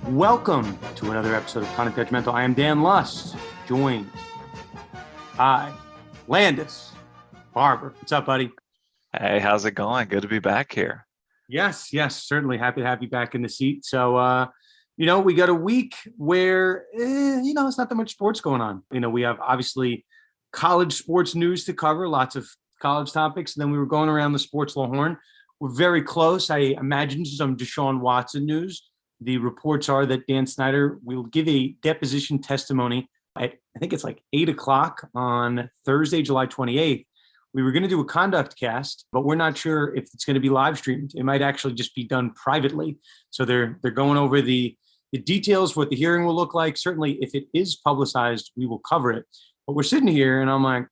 Welcome to another episode of Content Judgmental. I am Dan Lust, joined by Landis Barber. What's up, buddy? Hey, how's it going? Good to be back here. Yes, certainly happy to have you back in the seat. So, we got a week where, it's not that much sports going on. We have obviously college sports news to cover, lots of college topics. And then we were going around the sports law horn. We're very close. I imagine some Deshaun Watson news. The reports are that Dan Snyder will give a deposition testimony at, I think it's like 8 o'clock on Thursday, July 28th. We were going to do a conduct cast, but we're not sure if it's going to be live streamed. It might actually just be done privately. So they're going over the details, what the hearing will look like. Certainly, if it is publicized, we will cover it. But we're sitting here and I'm like,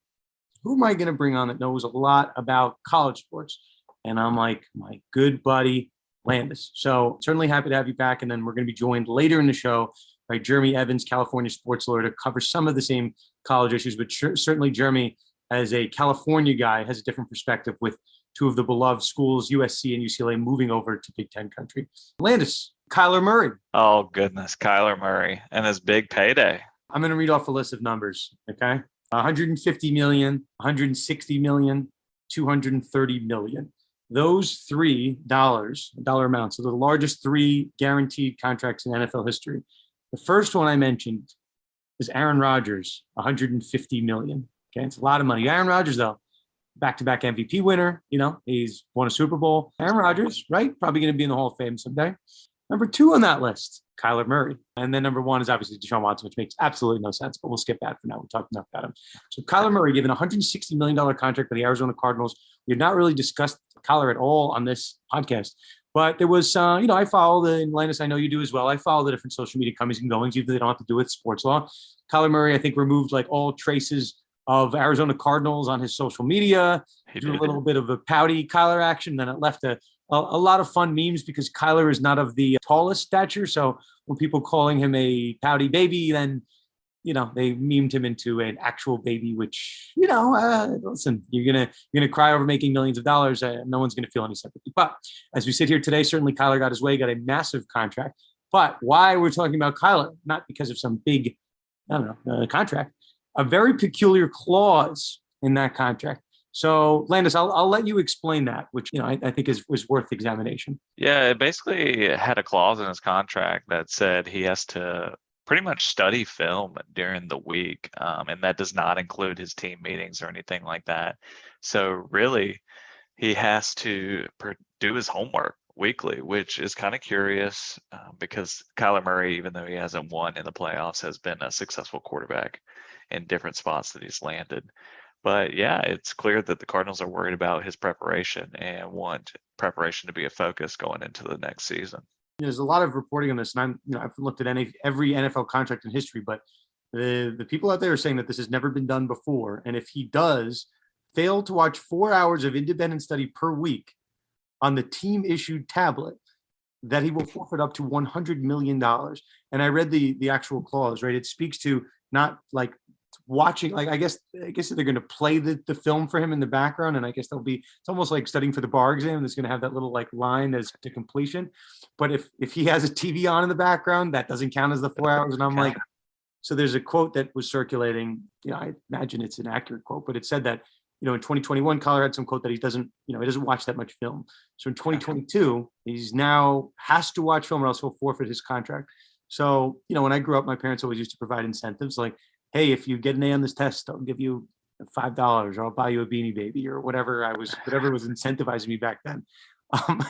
who am I going to bring on that knows a lot about college sports? And I'm like, my good buddy, Landis. So certainly happy to have you back. And then we're going to be joined later in the show by Jeremy Evans, California sports lawyer, to cover some of the same college issues. But certainly Jeremy, as a California guy, has a different perspective with two of the beloved schools, USC and UCLA, moving over to Big Ten country. Landis, Kyler Murray. Oh, goodness. Kyler Murray and his big payday. I'm going to read off a list of numbers. Okay. 150 million, 160 million, 230 million. Those dollar amounts are the largest three guaranteed contracts in NFL history. The first one I mentioned is Aaron Rodgers, 150 million. Okay, it's a lot of money. Aaron Rodgers, though, back-to-back MVP winner. He's won a Super Bowl. Aaron Rodgers, right? Probably going to be in the Hall of Fame someday. Number two on that list, Kyler Murray. And then number one is obviously Deshaun Watson, which makes absolutely no sense, but we'll skip that for now. We talked enough about him. So Kyler Murray given a $160 million contract to the Arizona Cardinals. We have not really discussed Kyler at all on this podcast, but there was, I follow and Landis, I know you do as well. I follow the different social media comings and goings, even though they don't have to do with sports law. Kyler Murray, I think, removed like all traces of Arizona Cardinals on his social media. He did a little bit of a pouty Kyler action. Then it left a lot of fun memes because Kyler is not of the tallest stature. So when people calling him a pouty baby, then, they memed him into an actual baby, which, listen, you're going to cry over making millions of dollars. No one's going to feel any sympathy. But as we sit here today, certainly Kyler got his way, got a massive contract. But why we're talking about Kyler, not because of some big, contract, a very peculiar clause in that contract. So, Landis, I'll let you explain that, which I think was worth examination. Yeah, it basically had a clause in his contract that said he has to pretty much study film during the week, and that does not include his team meetings or anything like that. So really, he has to do his homework weekly, which is kind of curious because Kyler Murray, even though he hasn't won in the playoffs, has been a successful quarterback in different spots that he's landed. But yeah, it's clear that the Cardinals are worried about his preparation and want preparation to be a focus going into the next season. There's a lot of reporting on this, and I've looked at every NFL contract in history, but the people out there are saying that this has never been done before. And if he does fail to watch 4 hours of independent study per week on the team-issued tablet, that he will forfeit up to $100 million. And I read the actual clause, right? It speaks to not like watching, like I guess they're going to play the film for him in the background, and I guess it's almost like studying for the bar exam. That's going to have that little like line as to completion. But if he has a TV on in the background, that doesn't count as the 4 hours. And I'm like, so there's a quote that was circulating. I imagine it's an accurate quote, but it said that in 2021, Kyler had some quote that he doesn't watch that much film. So in 2022, he's now has to watch film or else he'll forfeit his contract. So when I grew up, my parents always used to provide incentives like, hey, if you get an A on this test, I'll give you $5 or I'll buy you a Beanie Baby or whatever was incentivizing me back then.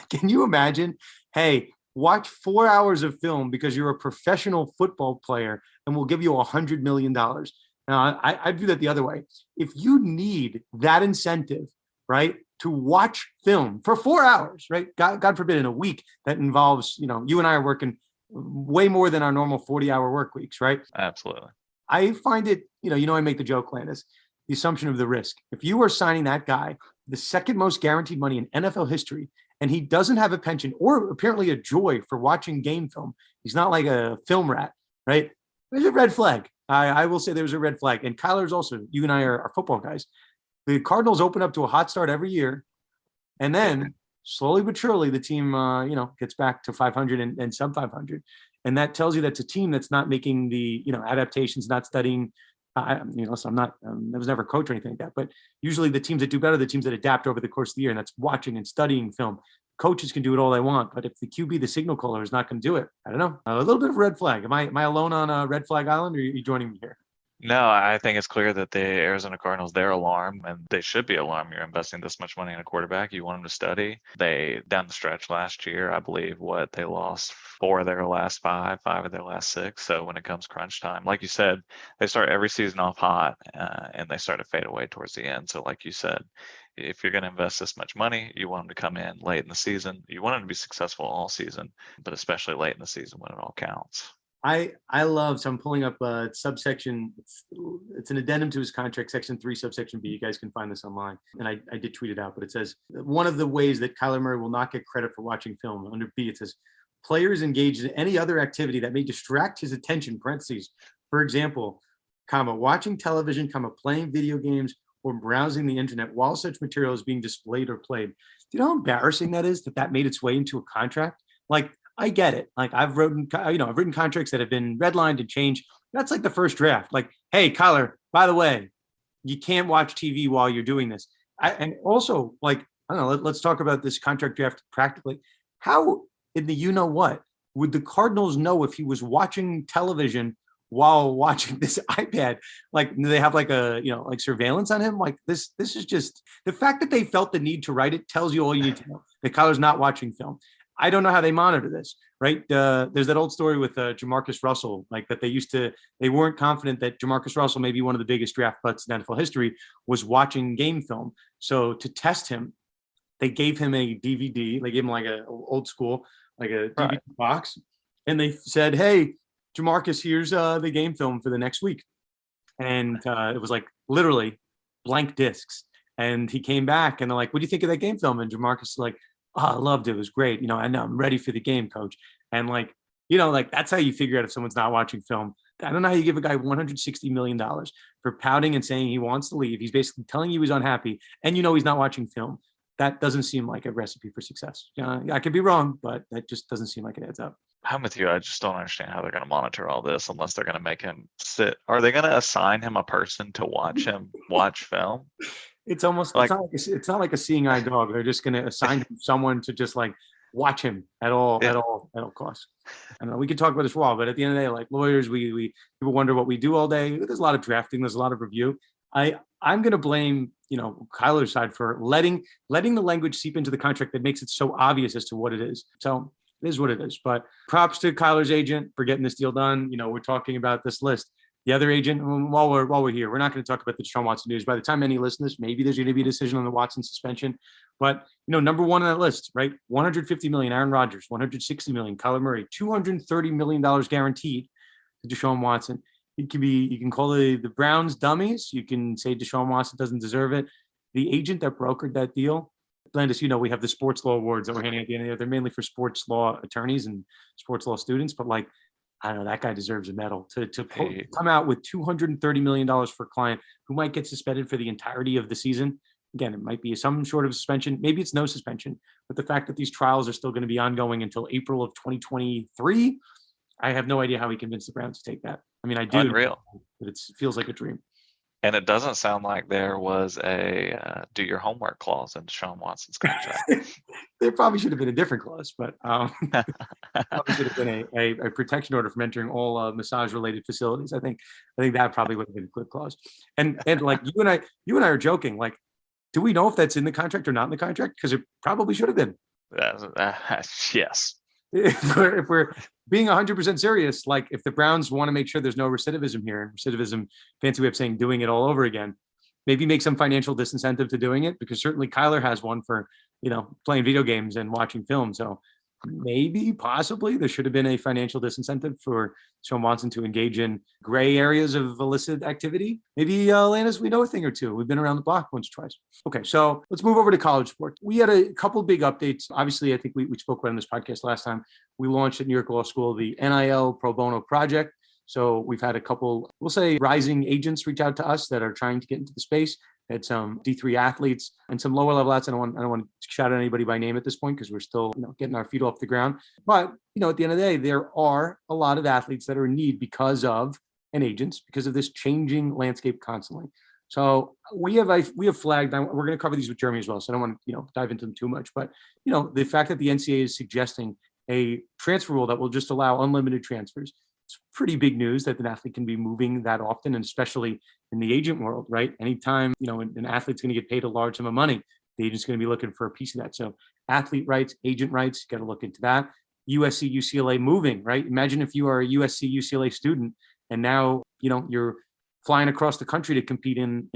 Can you imagine? Hey, watch 4 hours of film because you're a professional football player and we'll give you $100 million. Now, I view that the other way. If you need that incentive, right, to watch film for 4 hours, right, God forbid in a week that involves, you and I are working way more than our normal 40-hour work weeks, right? Absolutely. I find it, I make the joke, Landis, the assumption of the risk. If you are signing that guy, the second most guaranteed money in NFL history, and he doesn't have a penchant or apparently a joy for watching game film, he's not like a film rat, right? There's a red flag. I will say there's a red flag. And Kyler's also, you and I are football guys. The Cardinals open up to a hot start every year. And then slowly but surely, the team, gets back to 500 and sub 500. And that tells you that's a team that's not making the, adaptations, not studying. So I'm not, I was never a coach or anything like that, but usually the teams that do better are the teams that adapt over the course of the year, and that's watching and studying film. Coaches can do it all they want, but if the QB, the signal caller, is not going to do it, I don't know. A little bit of a red flag. Am I alone on a red flag island, or are you joining me here? No, I think it's clear that the Arizona Cardinals, they're alarmed, and they should be alarmed. You're investing this much money in a quarterback. You want him to study. They, down the stretch last year, I believe, they lost 4 of their last 5 of their last 6. So when it comes crunch time, like you said, they start every season off hot, and they start to fade away towards the end. So like you said, if you're going to invest this much money, you want them to come in late in the season. You want them to be successful all season, but especially late in the season when it all counts. I love, so I'm pulling up a subsection. It's an addendum to his contract, section 3, subsection B. You guys can find this online. And I did tweet it out, but it says, one of the ways that Kyler Murray will not get credit for watching film. Under B, it says, players engaged in any other activity that may distract his attention, parentheses, for example, watching television, playing video games, or browsing the internet while such material is being displayed or played. Do you know how embarrassing that is, that made its way into a contract? Like, I get it. Like, I've written contracts that have been redlined and changed. That's like the first draft. Like, hey, Kyler, by the way, you can't watch TV while you're doing this. And also, like, I don't know, let's talk about this contract draft practically. How in the what would the Cardinals know if he was watching television while watching this iPad? Like, do they have like a, like surveillance on him? Like, this is just, the fact that they felt the need to write it tells you all you need to know, that Kyler's not watching film. I don't know how they monitor this, right? There's that old story with Jamarcus Russell, like that they weren't confident that Jamarcus Russell, maybe one of the biggest draft butts in NFL history, was watching game film. So to test him, they gave him a DVD. They gave him like a old school, like a DVD box. And they said, hey, Jamarcus, here's the game film for the next week. And it was like literally blank discs. And he came back and they're like, what do you think of that game film? And Jamarcus is like, oh, I loved it. It was great. I know I'm ready for the game, coach. And like that's how you figure out if someone's not watching film. I don't know how you give a guy $160 million for pouting and saying he wants to leave. He's basically telling you he's unhappy, and he's not watching film. That doesn't seem like a recipe for success. I could be wrong, but that just doesn't seem like it adds up. I'm with you. I just don't understand how they're going to monitor all this unless they're going to make him sit. Are they going to assign him a person to watch him watch film? It's almost like it's not like a seeing eye dog. They're just going to assign someone to just like watch him at all costs. I know we could talk about this for a while, but at the end of the day, like lawyers, we people wonder what we do all day. There's a lot of drafting. There's a lot of review. I'm going to blame Kyler's side for letting the language seep into the contract that makes it so obvious as to what it is. So it is what it is. But props to Kyler's agent for getting this deal done. We're talking about this list. The other agent, while we're here, we're not going to talk about the Deshaun Watson news. By the time any listens, maybe there's going to be a decision on the Watson suspension. But number one on that list, right? $150 million, Aaron Rodgers. $160 million, Kyler Murray. $230 million guaranteed to Deshaun Watson. You can call the Browns dummies. You can say Deshaun Watson doesn't deserve it. The agent that brokered that deal, Landis, we have the sports law awards that we're handing at the end of the year. They're mainly for sports law attorneys and sports law students, but like, I don't know, that guy deserves a medal to come out with $230 million for a client who might get suspended for the entirety of the season. Again, it might be some sort of suspension. Maybe it's no suspension, but the fact that these trials are still going to be ongoing until April of 2023, I have no idea how he convinced the Browns to take that. I mean, I do, Unreal. But it feels like a dream. And it doesn't sound like there was a do your homework clause in Deshaun Watson's contract. There probably should have been a different clause, but probably should have been a protection order from entering all massage-related facilities. I think that probably would have been a good clause. And like you and I are joking. Like, do we know if that's in the contract or not in the contract? Because it probably should have been. Yes. If we're being 100% serious, like if the Browns want to make sure there's no recidivism here, recidivism, fancy way of saying doing it all over again, maybe make some financial disincentive to doing it, because certainly Kyler has one for, playing video games and watching film. So maybe, possibly, there should have been a financial disincentive for Deshaun Watson to engage in gray areas of illicit activity. Maybe, Landis, we know a thing or two. We've been around the block once or twice. Okay, so let's move over to college sports. We had a couple big updates. Obviously, I think we spoke about in this podcast last time. We launched at New York Law School the NIL Pro Bono Project. So we've had a couple, we'll say, rising agents reach out to us that are trying to get into the space had some D3 athletes and some lower level athletes. I don't want to shout out anybody by name at this point because we're still getting our feet off the ground. But at the end of the day, there are a lot of athletes that are in need because of agents, because of this changing landscape constantly. So we have flagged. We're going to cover these with Jeremy as well, so I don't want to dive into them too much. But the fact that the NCAA is suggesting a transfer rule that will just allow unlimited transfers, it's pretty big news that an athlete can be moving that often, and especially in the agent world, right? Anytime an athlete's going to get paid a large sum of money, the agent's going to be looking for a piece of that. So athlete rights, agent rights, got to look into that. USC, UCLA moving, right? Imagine if you are a USC, UCLA student, and now you're flying across the country to compete in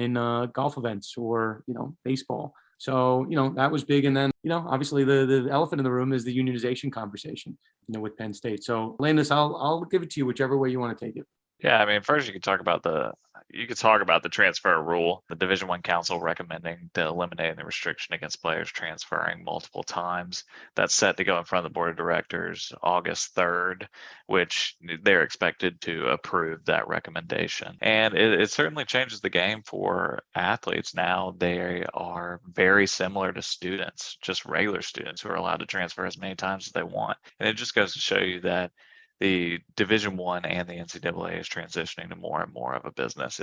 golf events or baseball. So that was big. And then obviously the elephant in the room is the unionization conversation with Penn State. So Landis, I'll give it to you whichever way you want to take it. Yeah, I mean, first you could talk about the transfer rule. The Division I Council recommending to eliminate the restriction against players transferring multiple times. That's set to go in front of the board of directors August 3rd, which they're expected to approve that recommendation. And it certainly changes the game for athletes. Now they are very similar to students, just regular students who are allowed to transfer as many times as they want. And it just goes to show you that the Division I and the NCAA is transitioning to more and more of a business.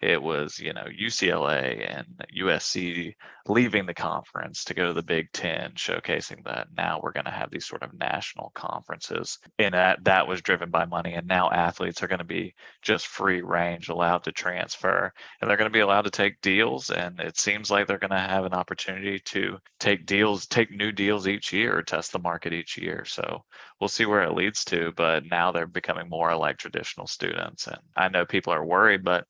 It was UCLA and USC leaving the conference to go to the Big Ten, showcasing that now we're going to have these sort of national conferences, and that was driven by money. And now athletes are going to be just free range, allowed to transfer, and they're going to be allowed to take deals. And it seems like they're going to have an opportunity to take new deals each year, test the market each year. So we'll see where it leads to. But now they're becoming more like traditional students, and I know people are worried, but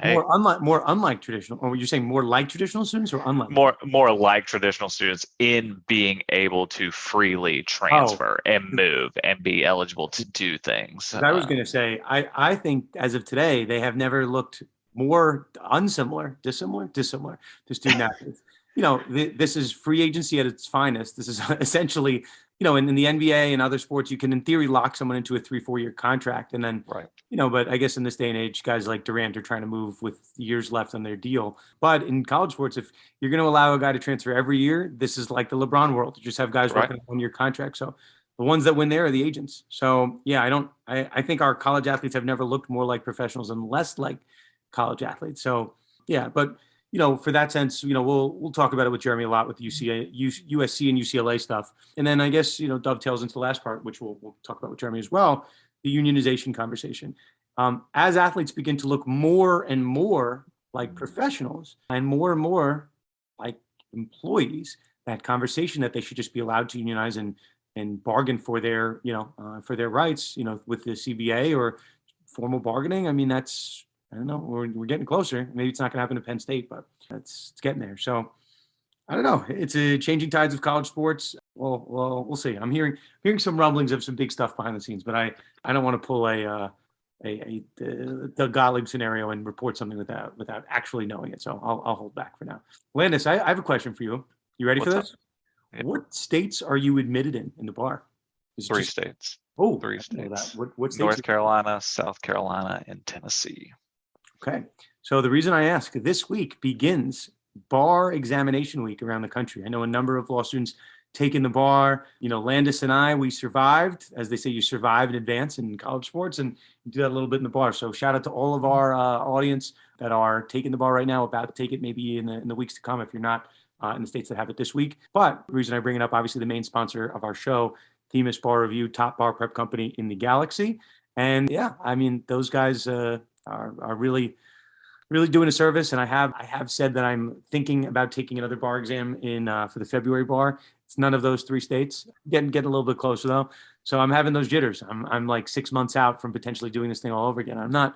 hey, more unlike traditional. Or were you saying more like traditional students or unlike? More like traditional students in being able to freely transfer and move and be eligible to do things. I was going to say, I think as of today, they have never looked more dissimilar to student athletes. This is free agency at its finest. This is essentially, in the NBA and other sports, you can in theory lock someone into a 3-4 year contract. And then, right. But I guess in this day and age, guys like Durant are trying to move with years left on their deal. But in college sports, if you're going to allow a guy to transfer every year, this is like the LeBron world. You just have guys working on 1-year contracts. So the ones that win there are the agents. So yeah, I think our college athletes have never looked more like professionals and less like college athletes. So yeah, but for that sense, we'll talk about it with Jeremy a lot with USC and UCLA stuff. And then I guess, dovetails into the last part, which we'll talk about with Jeremy as well, the unionization conversation. As athletes begin to look more and more like professionals and more like employees, that conversation that they should just be allowed to unionize and bargain for their, for their rights, with the CBA or formal bargaining. I mean, I don't know. We're getting closer. Maybe it's not going to happen to Penn State, but it's getting there. So I don't know. It's a changing tides of college sports. Well, we'll see. I'm hearing some rumblings of some big stuff behind the scenes, but I don't want to pull a Doug Gottlieb scenario and report something without actually knowing it. So I'll hold back for now. Landis, I have a question for you. You ready for this? Yeah. What states are you admitted in the bar? 3 states. Oh, 3 states. What states? North Carolina, South Carolina, and Tennessee. Okay. So the reason I ask, this week begins bar examination week around the country. I know a number of law students taking the bar. Landis and I, we survived. As they say, you survive in advance in college sports, and you do that a little bit in the bar. So shout out to all of our audience that are taking the bar right now, about to take it maybe in the weeks to come if you're not in the states that have it this week. But the reason I bring it up, obviously the main sponsor of our show, Themis Bar Review, top bar prep company in the galaxy. And yeah, I mean, those guys are really doing a service. And I have said that I'm thinking about taking another bar exam for the February bar. It's none of those 3 states. Getting a little bit closer though. So I'm having those jitters. I'm like 6 months out from potentially doing this thing all over again. I'm not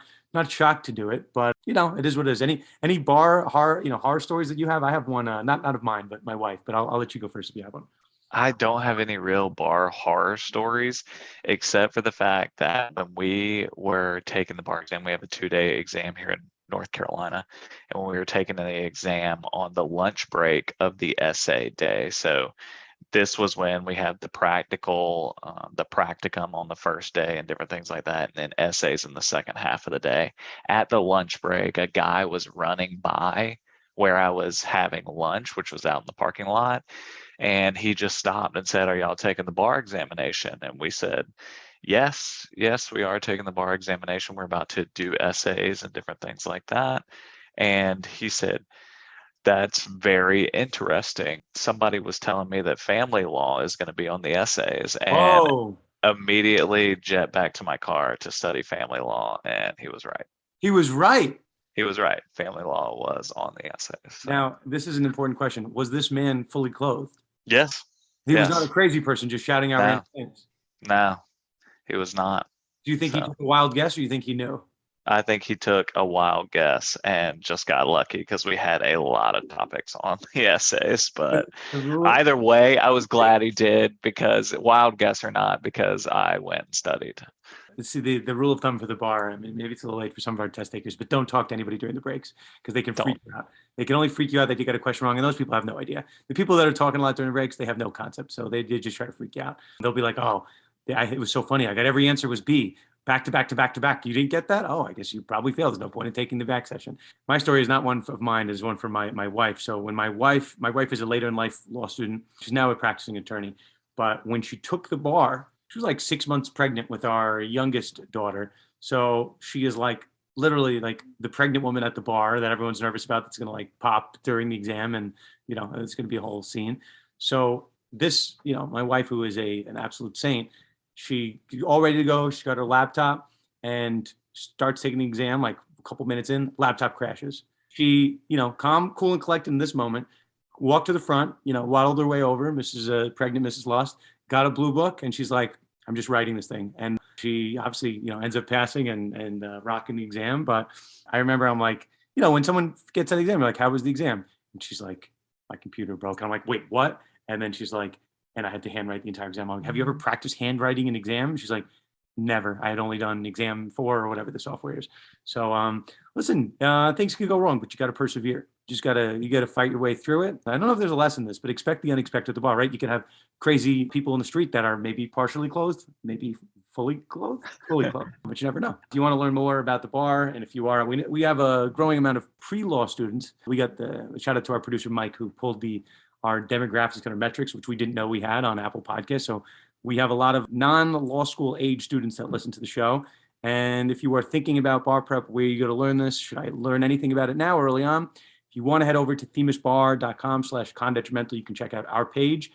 shocked to do it, but it is what it is. Any bar horror stories that you have? I have one, not of mine, but my wife, but I'll let you go first if you have one. I don't have any real bar horror stories, except for the fact that when we were taking the bar exam, we have a 2-day exam here in North Carolina. And when we were taking the exam on the lunch break of the essay day, so this was when we had the practicum on the first day and different things like that, and then essays in the second half of the day. At the lunch break, a guy was running by where I was having lunch, which was out in the parking lot. And he just stopped and said, "Are y'all taking the bar examination?" And we said, yes, we are taking the bar examination. We're about to do essays and different things like that. And he said, "That's very interesting. Somebody was telling me that family law is going to be on the essays," and Oh, immediately jet back to my car to study family law. And he was right. he was right. He was right. Family law was on the essays. So. Now, this is an important question. Was this man fully clothed? Yes. He was not a Yes. crazy person just shouting out No. random things. No, he was not. Do you think he So. took a wild guess, or you think he knew? I think he took a wild guess and just got lucky because we had a lot of topics on the essays. But The rule- either way, I was glad he did, because wild guess or not, because I went and studied. See, the rule of thumb for the bar, I mean, maybe it's a little late for some of our test takers, but don't talk to anybody during the breaks, because they can freak you out. They can only freak you out that you got a question wrong, and those people have no idea. The people that are talking a lot during the breaks, they have no concept, so they just try to freak you out. They'll be like, "Oh, it was so funny. I got every answer was B. Back to back to back to back. You didn't get that? Oh, I guess you probably failed. There's no point in taking the back session." My story is not one of mine, is one from my wife. So when my wife is a later in life law student. She's now a practicing attorney. But when she took the bar, she was like 6 months pregnant with our youngest daughter. So she is like literally like the pregnant woman at the bar that everyone's nervous about, that's going to like pop during the exam. And, it's going to be a whole scene. So this, my wife, who is an absolute saint, she all ready to go. She got her laptop and starts taking the exam. Like a couple minutes in, laptop crashes. She, calm, cool, and collected in this moment, walked to the front, waddled her way over. Pregnant Mrs. Lost got a blue book, and she's like, "I'm just writing this thing." And she obviously, ends up passing and rocking the exam. But I remember I'm like, when someone gets an exam, you're like, "How was the exam?" And she's like, "My computer broke." And I'm like, "Wait, what?" And then she's like, and I had to handwrite the entire exam. I'm like, "Have you ever practiced handwriting an exam?" She's like, "Never. I had only done exam 4 or whatever the software is." So listen, things could go wrong, but you got to persevere. You got to fight your way through it. I don't know if there's a lesson in this, but expect the unexpected at the bar, right? You can have crazy people in the street that are maybe partially clothed, maybe fully clothed, but you never know. If you want to learn more about the bar, and if you are, we have a growing amount of pre-law students. We got the shout out to our producer, Mike, who pulled our demographics and our metrics, which we didn't know we had on Apple Podcasts. So we have a lot of non-law school age students that listen to the show. And if you are thinking about bar prep, where you go to learn this, should I learn anything about it now, early on? If you want to head over to themisbar.com/condetrimental, you can check out our page.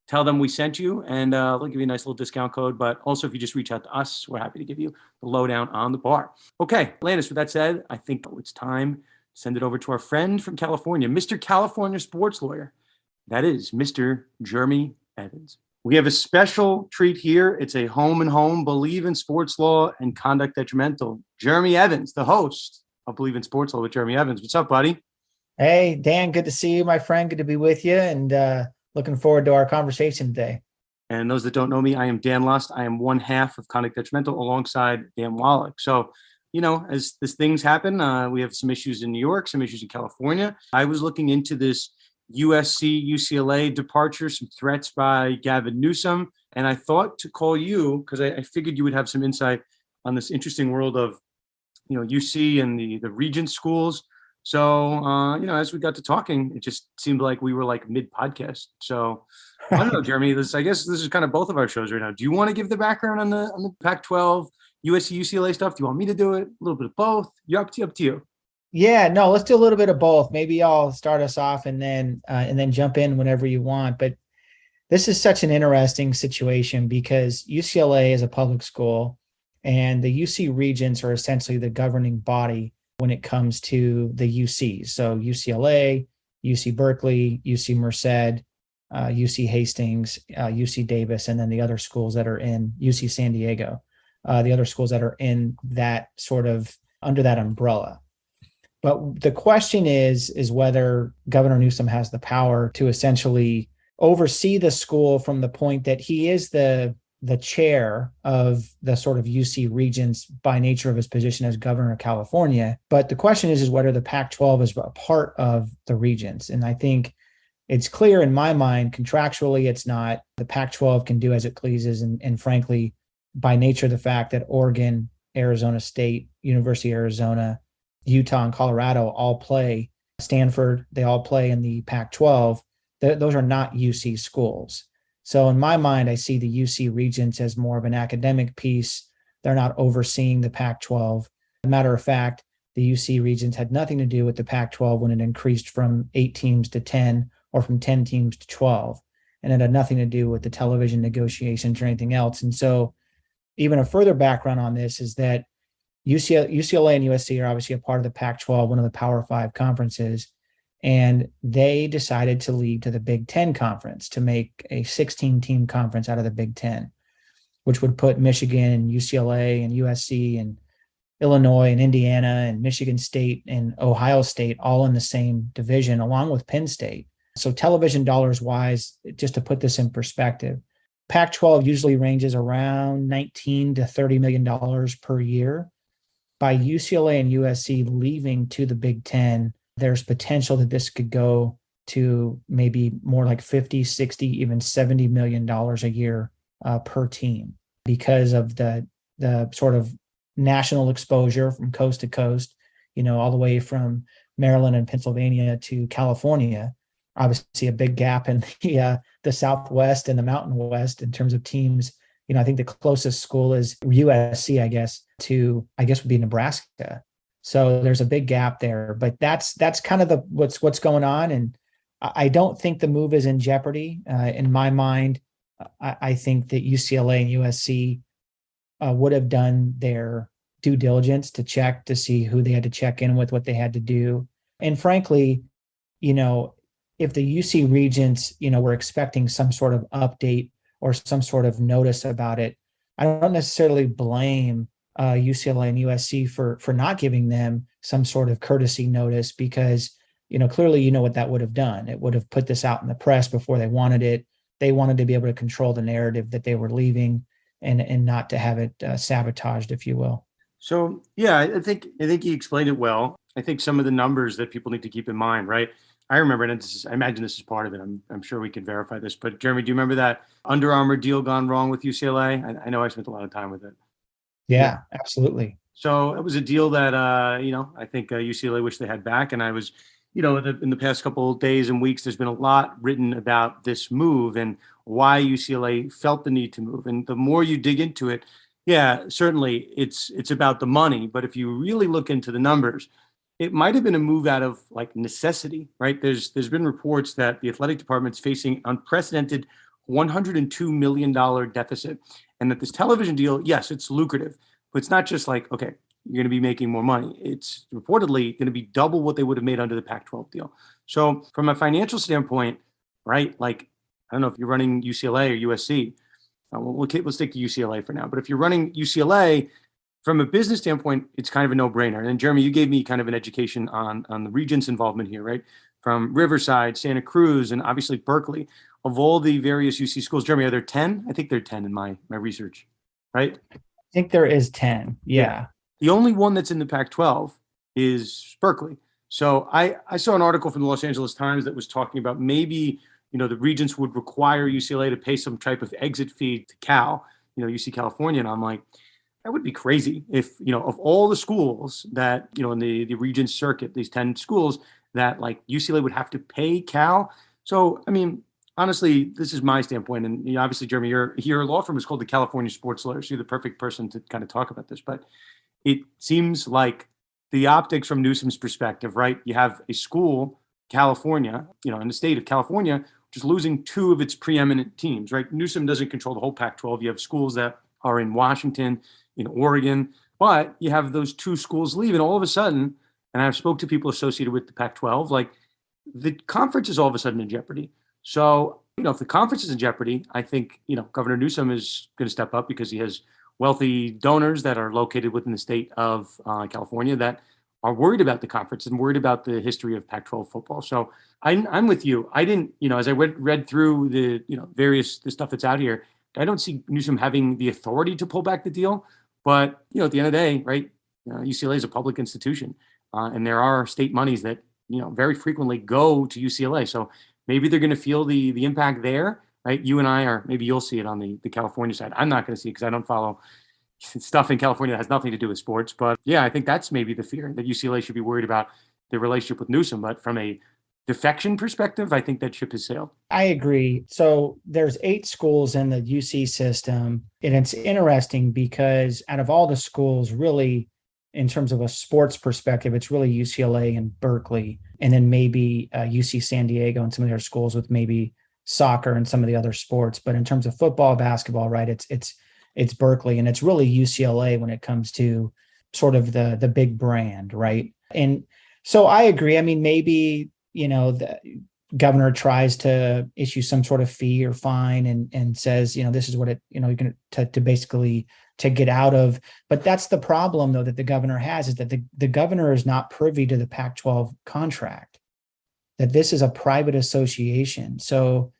Tell them we sent you, and they'll give you a nice little discount code. But also, if you just reach out to us, we're happy to give you the lowdown on the bar. Okay, Landis, with that said, I think it's time to send it over to our friend from California, Mr. California sports lawyer. That is Mr. Jeremy Evans. We have a special treat here. It's a home and home, Believe in Sports Law and Conduct Detrimental. Jeremy Evans, the host of Believe in Sports Law with Jeremy Evans. What's up, buddy? Hey, Dan, good to see you, my friend. Good to be with you, and looking forward to our conversation today. And those that don't know me, I am Dan Lust. I am one half of Conduct Detrimental alongside Dan Wallach. So, as things happen, we have some issues in New York, some issues in California. I was looking into this USC, UCLA departure, some threats by Gavin Newsom. And I thought to call you because I figured you would have some insight on this interesting world of, UC and the Regents schools. So, as we got to talking, it just seemed like we were like mid-podcast. So I don't know, Jeremy, I guess this is kind of both of our shows right now. Do you want to give the background on the Pac-12, USC, UCLA stuff? Do you want me to do it? A little bit of both? You're up to you. Yeah, no, let's do a little bit of both. Maybe I'll start us off and then jump in whenever you want. But this is such an interesting situation because UCLA is a public school, and the UC Regents are essentially the governing body when it comes to the UCs. So UCLA, UC Berkeley, UC Merced, UC Hastings, UC Davis, and then the other schools that are in UC San Diego, the other schools that are in that sort of under that umbrella. But the question is whether Governor Newsom has the power to essentially oversee the school from the point that he is the chair of the sort of UC Regents by nature of his position as governor of California. But the question is whether the Pac-12 is a part of the Regents. And I think it's clear in my mind, contractually, it's not. The Pac-12 can do as it pleases. And frankly, by nature of the fact that Oregon, Arizona State, University of Arizona, Utah, and Colorado all play Stanford, they all play in the Pac-12. Those are not UC schools. So in my mind, I see the UC Regents as more of an academic piece. They're not overseeing the Pac-12. As a matter of fact, the UC Regents had nothing to do with the Pac-12 when it increased from 8 teams to 10 or from 10 teams to 12. And it had nothing to do with the television negotiations or anything else. And so even a further background on this is that UCLA and USC are obviously a part of the Pac-12, one of the Power 5 conferences, and they decided to leave to the Big Ten conference to make a 16-team conference out of the Big Ten, which would put Michigan and UCLA and USC and Illinois and Indiana and Michigan State and Ohio State all in the same division, along with Penn State. So television dollars wise, just to put this in perspective, Pac-12 usually ranges around $19 to $30 million per year. By UCLA and USC leaving to the Big Ten, there's potential that this could go to maybe more like 50, 60, even $70 million a year per team because of the sort of national exposure from coast to coast, all the way from Maryland and Pennsylvania to California. Obviously a big gap in the Southwest and the Mountain West in terms of teams. I think the closest school is USC, would be Nebraska. So there's a big gap there, but that's kind of what's going on. And I don't think the move is in jeopardy. In my mind, I think that UCLA and USC would have done their due diligence to check to see who they had to check in with, what they had to do. And frankly, if the UC Regents, were expecting some sort of update or some sort of notice about it, I don't necessarily blame UCLA and USC for not giving them some sort of courtesy notice because, clearly, what that would have done. It would have put this out in the press before they wanted it. They wanted to be able to control the narrative that they were leaving and not to have it sabotaged, if you will. So, yeah, I think you explained it well. I think some of the numbers that people need to keep in mind, right? I remember, and I imagine this is part of it. I'm sure we can verify this, but Jeremy, do you remember that Under Armour deal gone wrong with UCLA? I know I spent a lot of time with it. Yeah, absolutely. So it was a deal that, I think UCLA wished they had back. And I was, in the past couple of days and weeks, there's been a lot written about this move and why UCLA felt the need to move. And the more you dig into it, yeah, certainly it's about the money. But if you really look into the numbers, it might have been a move out of like necessity, right? There's been reports that the athletic department's facing unprecedented $102 million deficit, and that this television deal, yes, it's lucrative, but it's not just like, okay, you're going to be making more money. It's reportedly going to be double what they would have made under the Pac-12 deal. So from a financial standpoint, right? Like, I don't know if you're running UCLA or USC. Let's stick to UCLA for now. But if you're running UCLA, from a business standpoint, it's kind of a no-brainer. And Jeremy, you gave me kind of an education on the Regents' involvement here, right? From Riverside, Santa Cruz, and obviously Berkeley. Of all the various UC schools, Jeremy, are there 10? I think there are 10 in my research, right? I think there is 10. Yeah. The only one that's in the Pac-12 is Berkeley. So I saw an article from the Los Angeles Times that was talking about maybe, the Regents would require UCLA to pay some type of exit fee to Cal, UC California. And I'm like, that would be crazy if, of all the schools that, in the Regents circuit, these 10 schools that like UCLA would have to pay Cal. So, I mean, honestly, this is my standpoint. And obviously, Jeremy, your law firm is called the California Sports Lawyers. So you're the perfect person to kind of talk about this. But it seems like the optics from Newsom's perspective, right? You have a school, California, in the state of California, which is losing two of its preeminent teams, right? Newsom doesn't control the whole Pac-12. You have schools that are in Washington, in Oregon, but you have those two schools leave. And all of a sudden, and I've spoke to people associated with the Pac-12, like the conference is all of a sudden in jeopardy. So, if the conference is in jeopardy, I think, Governor Newsom is going to step up because he has wealthy donors that are located within the state of California that are worried about the conference and worried about the history of Pac-12 football. So I'm with you. I didn't, as I read through the, the stuff that's out here, I don't see Newsom having the authority to pull back the deal. But, at the end of the day, right, UCLA is a public institution and there are state monies that, very frequently go to UCLA. So maybe they're going to feel the impact there, right? You and I are, maybe you'll see it on the California side. I'm not going to see it because I don't follow stuff in California that has nothing to do with sports. But yeah, I think that's maybe the fear that UCLA should be worried about the relationship with Newsom, but from a defection perspective, I think that ship has sailed. I agree. So there's 8 schools in the UC system, and it's interesting because out of all the schools, really, in terms of a sports perspective, it's really UCLA and Berkeley, and then maybe UC San Diego and some of their schools with maybe soccer and some of the other sports. But in terms of football, basketball, right, it's Berkeley, and it's really UCLA when it comes to sort of the big brand, right? And so I agree. I mean, maybe, the governor tries to issue some sort of fee or fine and says, this is what it, you're going to basically to get out of. But that's the problem, though, that the governor has, is that the governor is not privy to the Pac-12 contract, that this is a private association. So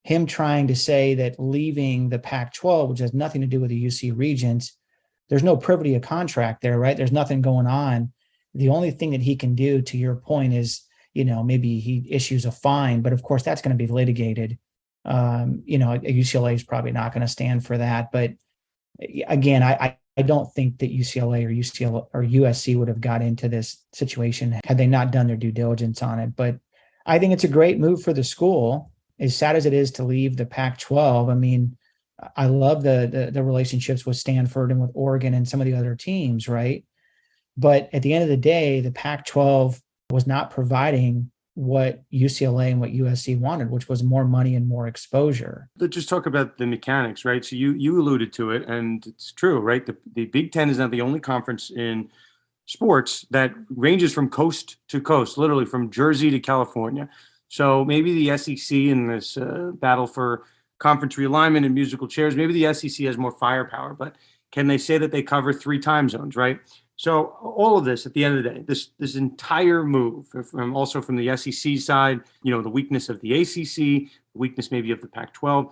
him trying to say that leaving the Pac-12, which has nothing to do with the UC Regents, there's no privity of contract there, right? There's nothing going on. The only thing that he can do, to your point, is, maybe he issues a fine, but of course that's going to be litigated. UCLA is probably not going to stand for that. But again, I don't think that UCLA or USC would have got into this situation had they not done their due diligence on it. But I think it's a great move for the school. As sad as it is to leave the Pac-12, I mean, I love the relationships with Stanford and with Oregon and some of the other teams, right? But at the end of the day, the Pac-12 was not providing what UCLA and what USC wanted, which was more money and more exposure. Let's just talk about the mechanics, right? So you alluded to it, and it's true, right? The Big Ten is not the only conference in sports that ranges from coast to coast, literally from Jersey to California. So maybe the SEC in this battle for conference realignment and musical chairs, maybe the SEC has more firepower, but can they say that they cover 3 time zones, right? So all of this, at the end of the day, this entire move from the SEC side, the weakness of the ACC, the weakness maybe of the Pac-12,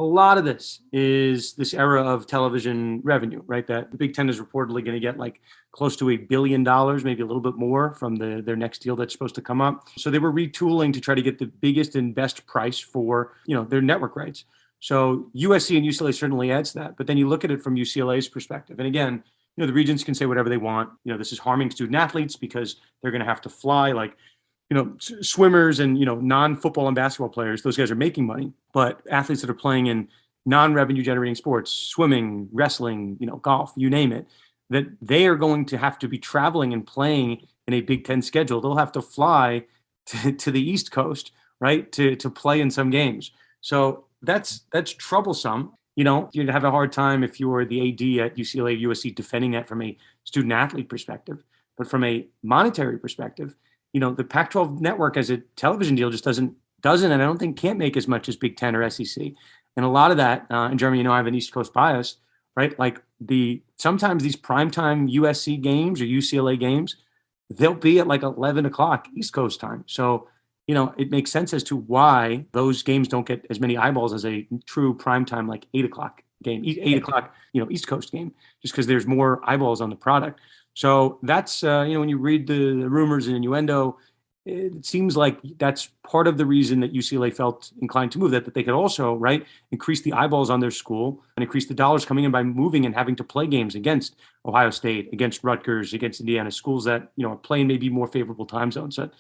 a lot of this is this era of television revenue, right? That the Big Ten is reportedly going to get like close to $1 billion, maybe a little bit more from their next deal that's supposed to come up. So they were retooling to try to get the biggest and best price for, their network rights. So USC and UCLA certainly adds that. But then you look at it from UCLA's perspective. And again, the Regents can say whatever they want. This is harming student athletes because they're going to have to fly, like, swimmers and, non-football and basketball players. Those guys are making money, but athletes that are playing in non-revenue generating sports, swimming, wrestling, golf, you name it, that they are going to have to be traveling and playing in a Big Ten schedule. They'll have to fly to the East Coast, right, to play in some games. So that's troublesome. You'd have a hard time if you were the AD at UCLA, USC defending that from a student athlete perspective. But from a monetary perspective, the Pac-12 network as a television deal just doesn't, and I don't think can't make as much as Big Ten or SEC. And a lot of that, and Jeremy, I have an East Coast bias, right? Like sometimes these primetime USC games or UCLA games, they'll be at like 11 o'clock East Coast time. So, it makes sense as to why those games don't get as many eyeballs as a true primetime, like 8 o'clock game, 8 o'clock, East Coast game, just because there's more eyeballs on the product. So that's, when you read the rumors and innuendo, it seems like that's part of the reason that UCLA felt inclined to move, that they could also, right, increase the eyeballs on their school and increase the dollars coming in by moving and having to play games against Ohio State, against Rutgers, against Indiana, schools that, are playing maybe more favorable time zones. So,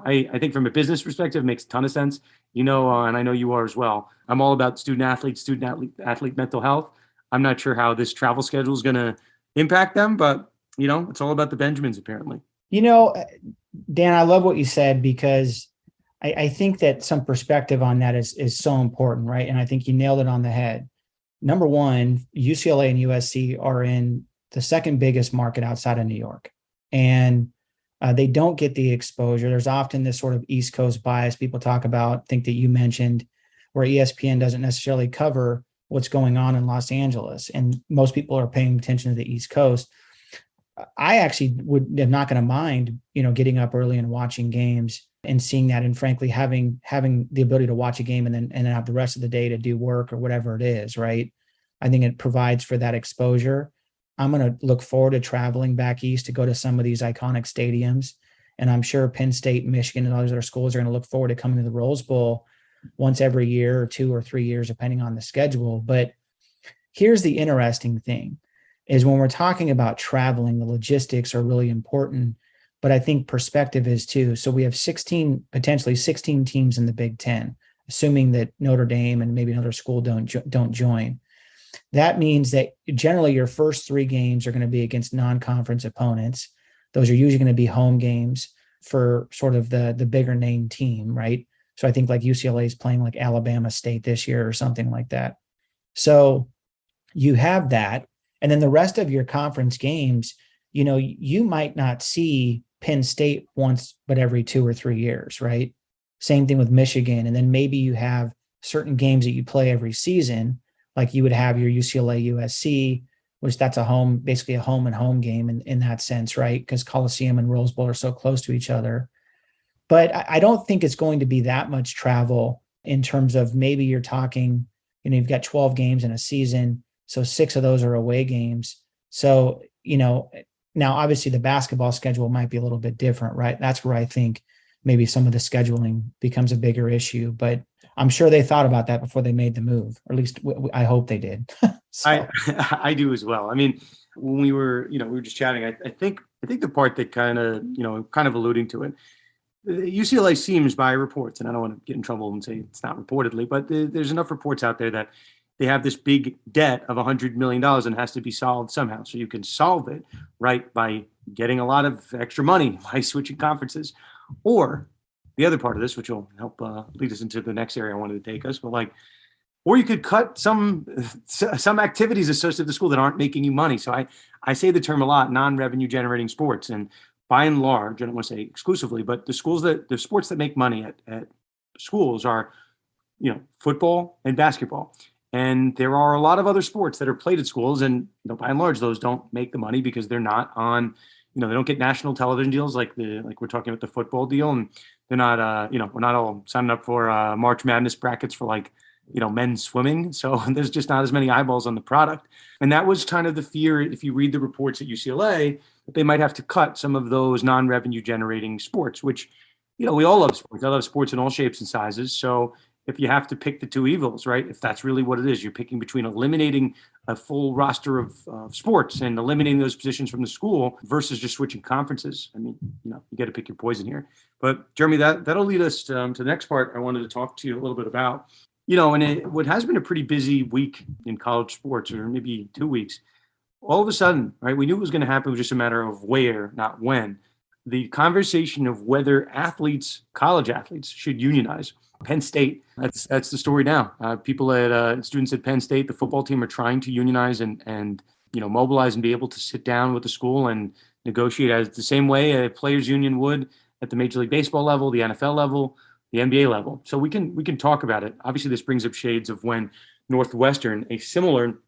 I think from a business perspective, it makes a ton of sense, and I know you are as well. I'm all about student athlete mental health. I'm not sure how this travel schedule is going to impact them, but, it's all about the Benjamins, apparently. Dan, I love what you said, because I think that some perspective on that is so important, right? And I think you nailed it on the head. Number one, UCLA and USC are in the second biggest market outside of New York. And they don't get the exposure. There's often this sort of East Coast bias people talk about, think that you mentioned, where ESPN doesn't necessarily cover what's going on in Los Angeles. And most people are paying attention to the East Coast. I actually am not going to mind, getting up early and watching games and seeing that, and frankly, having the ability to watch a game and then have the rest of the day to do work or whatever it is, right? I think it provides for that exposure. I'm going to look forward to traveling back east to go to some of these iconic stadiums. And I'm sure Penn State, Michigan, and other schools are going to look forward to coming to the Rose Bowl once every year or 2 or 3 years, depending on the schedule. But here's the interesting thing is when we're talking about traveling, the logistics are really important. but I think perspective is too. So we have potentially 16 teams in the Big Ten, assuming that Notre Dame and maybe another school don't join. That means that generally your first 3 games are going to be against non-conference opponents. Those are usually going to be home games for sort of the bigger name team, right? So I think like UCLA is playing like Alabama State this year or something like that. So you have that. And then the rest of your conference games, you might not see Penn State once, but every 2 or 3 years, right? Same thing with Michigan. And then maybe you have certain games that you play every season, like you would have your UCLA USC, which that's basically a home and home game in that sense, right? Because Coliseum and Rose Bowl are so close to each other. But I don't think it's going to be that much travel in terms of maybe you're talking, you've got 12 games in a season. So 6 of those are away games. So, now obviously the basketball schedule might be a little bit different, right? That's where I think maybe some of the scheduling becomes a bigger issue, but I'm sure they thought about that before they made the move, or at least I hope they did. So. I do as well. I mean, when we were just chatting, I think the part that kind of alluding to it, UCLA seems by reports, and I don't want to get in trouble and say it's not reportedly, but there's enough reports out there that they have this big debt of $100 million and has to be solved somehow. So you can solve it, right, by getting a lot of extra money by switching conferences. Or the other part of this, which will help lead us into the next area I wanted to take us, but or you could cut some activities associated with the school that aren't making you money. So I say the term a lot, non-revenue generating sports. And by and large, I don't want to say exclusively, but the sports that make money at schools are, football and basketball. And there are a lot of other sports that are played at schools, and by and large, those don't make the money because they're not on, they don't get national television deals like we're talking about the football deal, and they're not, we're not all signing up for March Madness brackets for men's swimming. So there's just not as many eyeballs on the product, and that was kind of the fear. If you read the reports at UCLA, that they might have to cut some of those non-revenue generating sports, which we all love sports. I love sports in all shapes and sizes. So if you have to pick the 2 evils, right? If that's really what it is, you're picking between eliminating a full roster of sports and eliminating those positions from the school versus just switching conferences. I mean, you got to pick your poison here. But Jeremy, that'll lead us to the next part I wanted to talk to you a little bit about. And what has been a pretty busy week in college sports, or maybe 2 weeks, all of a sudden, right? We knew it was going to happen. It was just a matter of where, not when. The conversation of whether college athletes should unionize. Penn State, that's the story now. Students at Penn State, the football team are trying to unionize and mobilize and be able to sit down with the school and negotiate as the same way a players union would at the Major League Baseball level, the NFL level, the NBA level. So we can talk about it. Obviously, this brings up shades of when Northwestern, a similar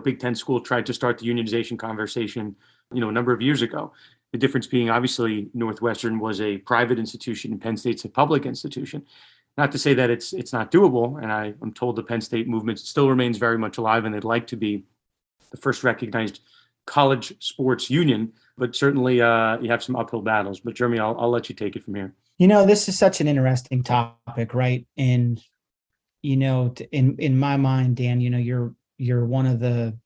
Big Ten school, tried to start the unionization conversation a number of years ago. The difference being, obviously, Northwestern was a private institution and Penn State's a public institution. Not to say that it's not doable, and I'm told the Penn State movement still remains very much alive, and they'd like to be the first recognized college sports union. But certainly, you have some uphill battles. But Jeremy, I'll let you take it from here. This is such an interesting topic, right? And in my mind, Dan, you're one of the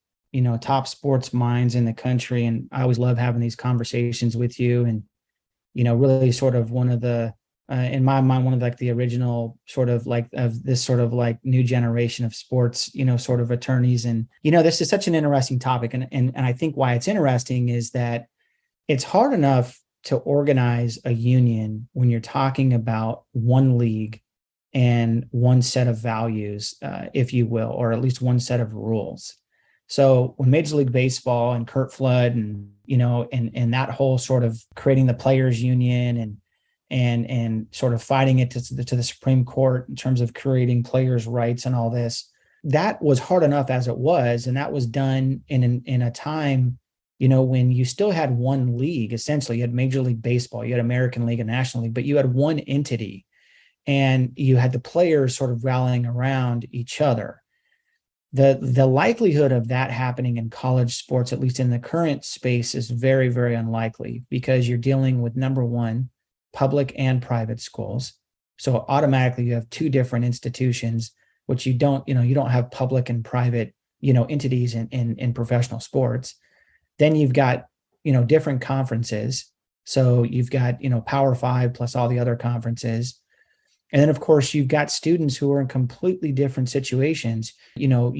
top sports minds in the country, and I always love having these conversations with you. And really sort of one of the in my mind, one of the original sort of of this sort of new generation of sports, sort of attorneys. And, this is such an interesting topic. And I think why it's interesting is that it's hard enough to organize a union when you're talking about one league and one set of values, if you will, or at least one set of rules. So when Major League Baseball and Curt Flood and, and that whole sort of creating the players union and sort of fighting it to the Supreme Court in terms of creating players' rights and all this, that was hard enough as it was. And that was done in a time, when you still had one league. Essentially, you had Major League Baseball, you had American League and National League, but you had one entity and you had the players sort of rallying around each other. The likelihood of that happening in college sports, at least in the current space, is very, very unlikely because you're dealing with, number one, public and private schools. So automatically you have 2 different institutions, which you don't have public and private, entities in professional sports. Then you've got, different conferences. So you've got, Power Five plus all the other conferences. And then, of course, you've got students who are in completely different situations. And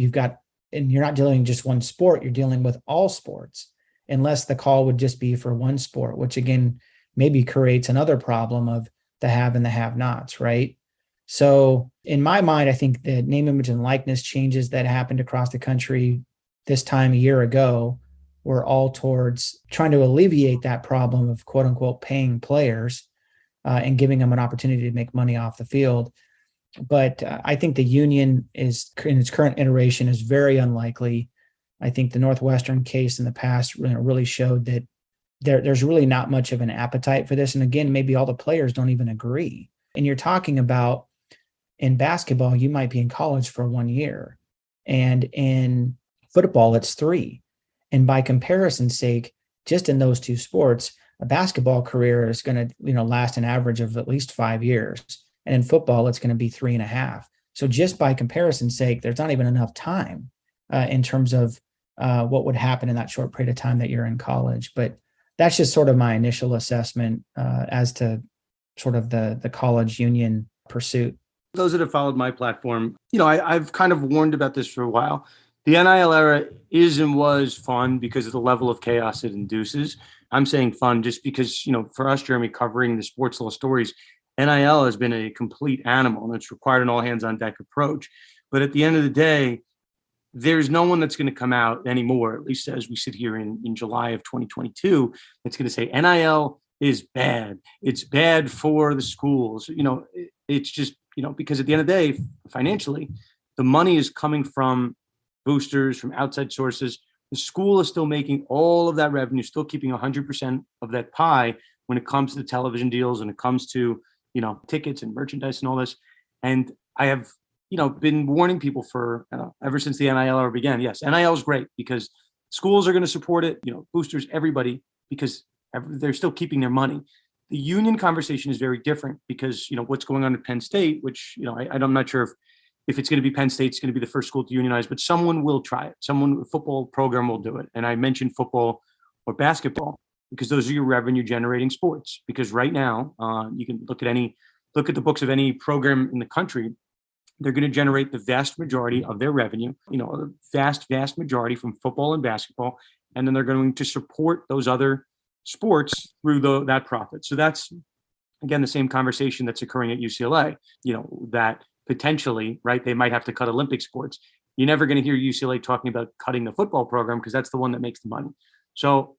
you're not dealing just one sport, you're dealing with all sports, unless the call would just be for one sport, which again, maybe creates another problem of the have and the have nots, right? So in my mind, I think the name, image, and likeness changes that happened across the country this time a year ago were all towards trying to alleviate that problem of quote unquote paying players and giving them an opportunity to make money off the field. But I think the union is in its current iteration is very unlikely. I think the Northwestern case in the past really showed that there's really not much of an appetite for this. And again, maybe all the players don't even agree. And you're talking about in basketball, you might be in college for 1 year, and in football, it's 3. And by comparison's sake, just in those two sports, a basketball career is going to, last an average of at least 5 years. And in football, it's going to be 3.5. So just by comparison's sake, there's not even enough time in terms of what would happen in that short period of time that you're in college. But that's just sort of my initial assessment as to sort of the college union pursuit. Those that have followed my platform, I've kind of warned about this for a while. The NIL era is and was fun because of the level of chaos it induces. I'm saying fun just because, for us, Jeremy, covering the sports law stories, NIL has been a complete animal and it's required an all hands on deck approach. But at the end of the day, there's no one that's going to come out anymore, at least as we sit here in July of 2022, that's going to say NIL is bad. It's bad for the schools. It's just, because at the end of the day, financially, the money is coming from boosters, from outside sources. The school is still making all of that revenue, still keeping 100% of that pie when it comes to the television deals and it comes to, tickets and merchandise and all this. And I have, been warning people for ever since the NIL era began. Yes, NIL is great because schools are going to support it, boosters, everybody, because they're still keeping their money. The union conversation is very different because, what's going on at Penn State, which, I'm not sure if it's going to be Penn State, it's going to be the first school to unionize, but someone will try it. A football program will do it. And I mentioned football or basketball because those are your revenue generating sports. Because right now, you can look at the books of any program in the country. They're going to generate the vast majority of their revenue, a vast majority from football and basketball. And then they're going to support those other sports through that profit. So that's, again, the same conversation that's occurring at UCLA, that potentially, right, they might have to cut Olympic sports. You're never going to hear UCLA talking about cutting the football program because that's the one that makes the money. So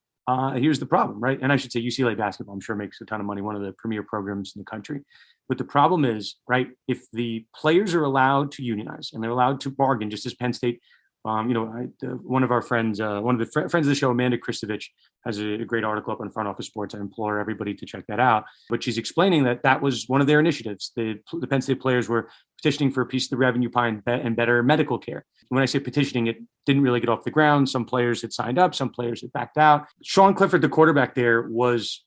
here's the problem, right? And I should say UCLA basketball, I'm sure, makes a ton of money, one of the premier programs in the country. But the problem is, right, if the players are allowed to unionize and they're allowed to bargain, just as Penn State, one of our friends, one of the friends of the show, Amanda Kristovich, has a great article up on Front Office Sports. I implore everybody to check that out. But she's explaining that was one of their initiatives. The Penn State players were petitioning for a piece of the revenue pie and better medical care. When I say petitioning, it didn't really get off the ground. Some players had signed up, some players had backed out. Sean Clifford, the quarterback there, was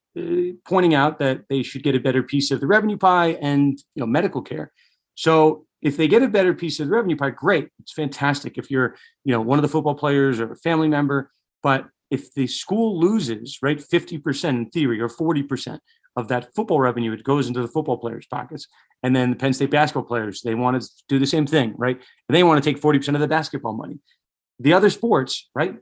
pointing out that they should get a better piece of the revenue pie and medical care. So if they get a better piece of the revenue pie, great. It's fantastic if you're, one of the football players or a family member. But if the school loses, right, 50% in theory or 40% of that football revenue, it goes into the football players' pockets. And then the Penn State basketball players, they want to do the same thing, right? And they want to take 40% of the basketball money. The other sports, right,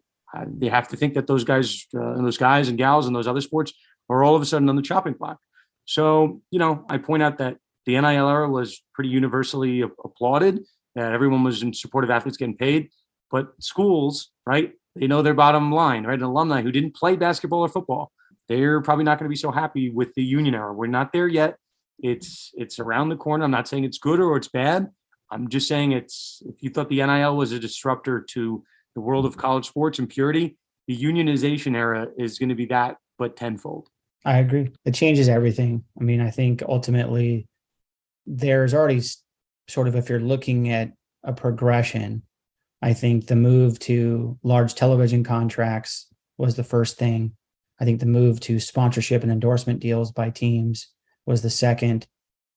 they have to think that those guys and gals in those other sports are all of a sudden on the chopping block. So, I point out that the NIL era was pretty universally applauded, that everyone was in support of athletes getting paid. But schools, right, they know their bottom line, right? An alumni who didn't play basketball or football, they're probably not going to be so happy with the union era. We're not there yet. It's around the corner. I'm not saying it's good or it's bad. I'm just saying if you thought the NIL was a disruptor to the world of college sports and purity, the unionization era is going to be that, but tenfold. I agree. It changes everything. I mean, I think ultimately there's already sort of, if you're looking at a progression, I think the move to large television contracts was the first thing. I think the move to sponsorship and endorsement deals by teams was the second.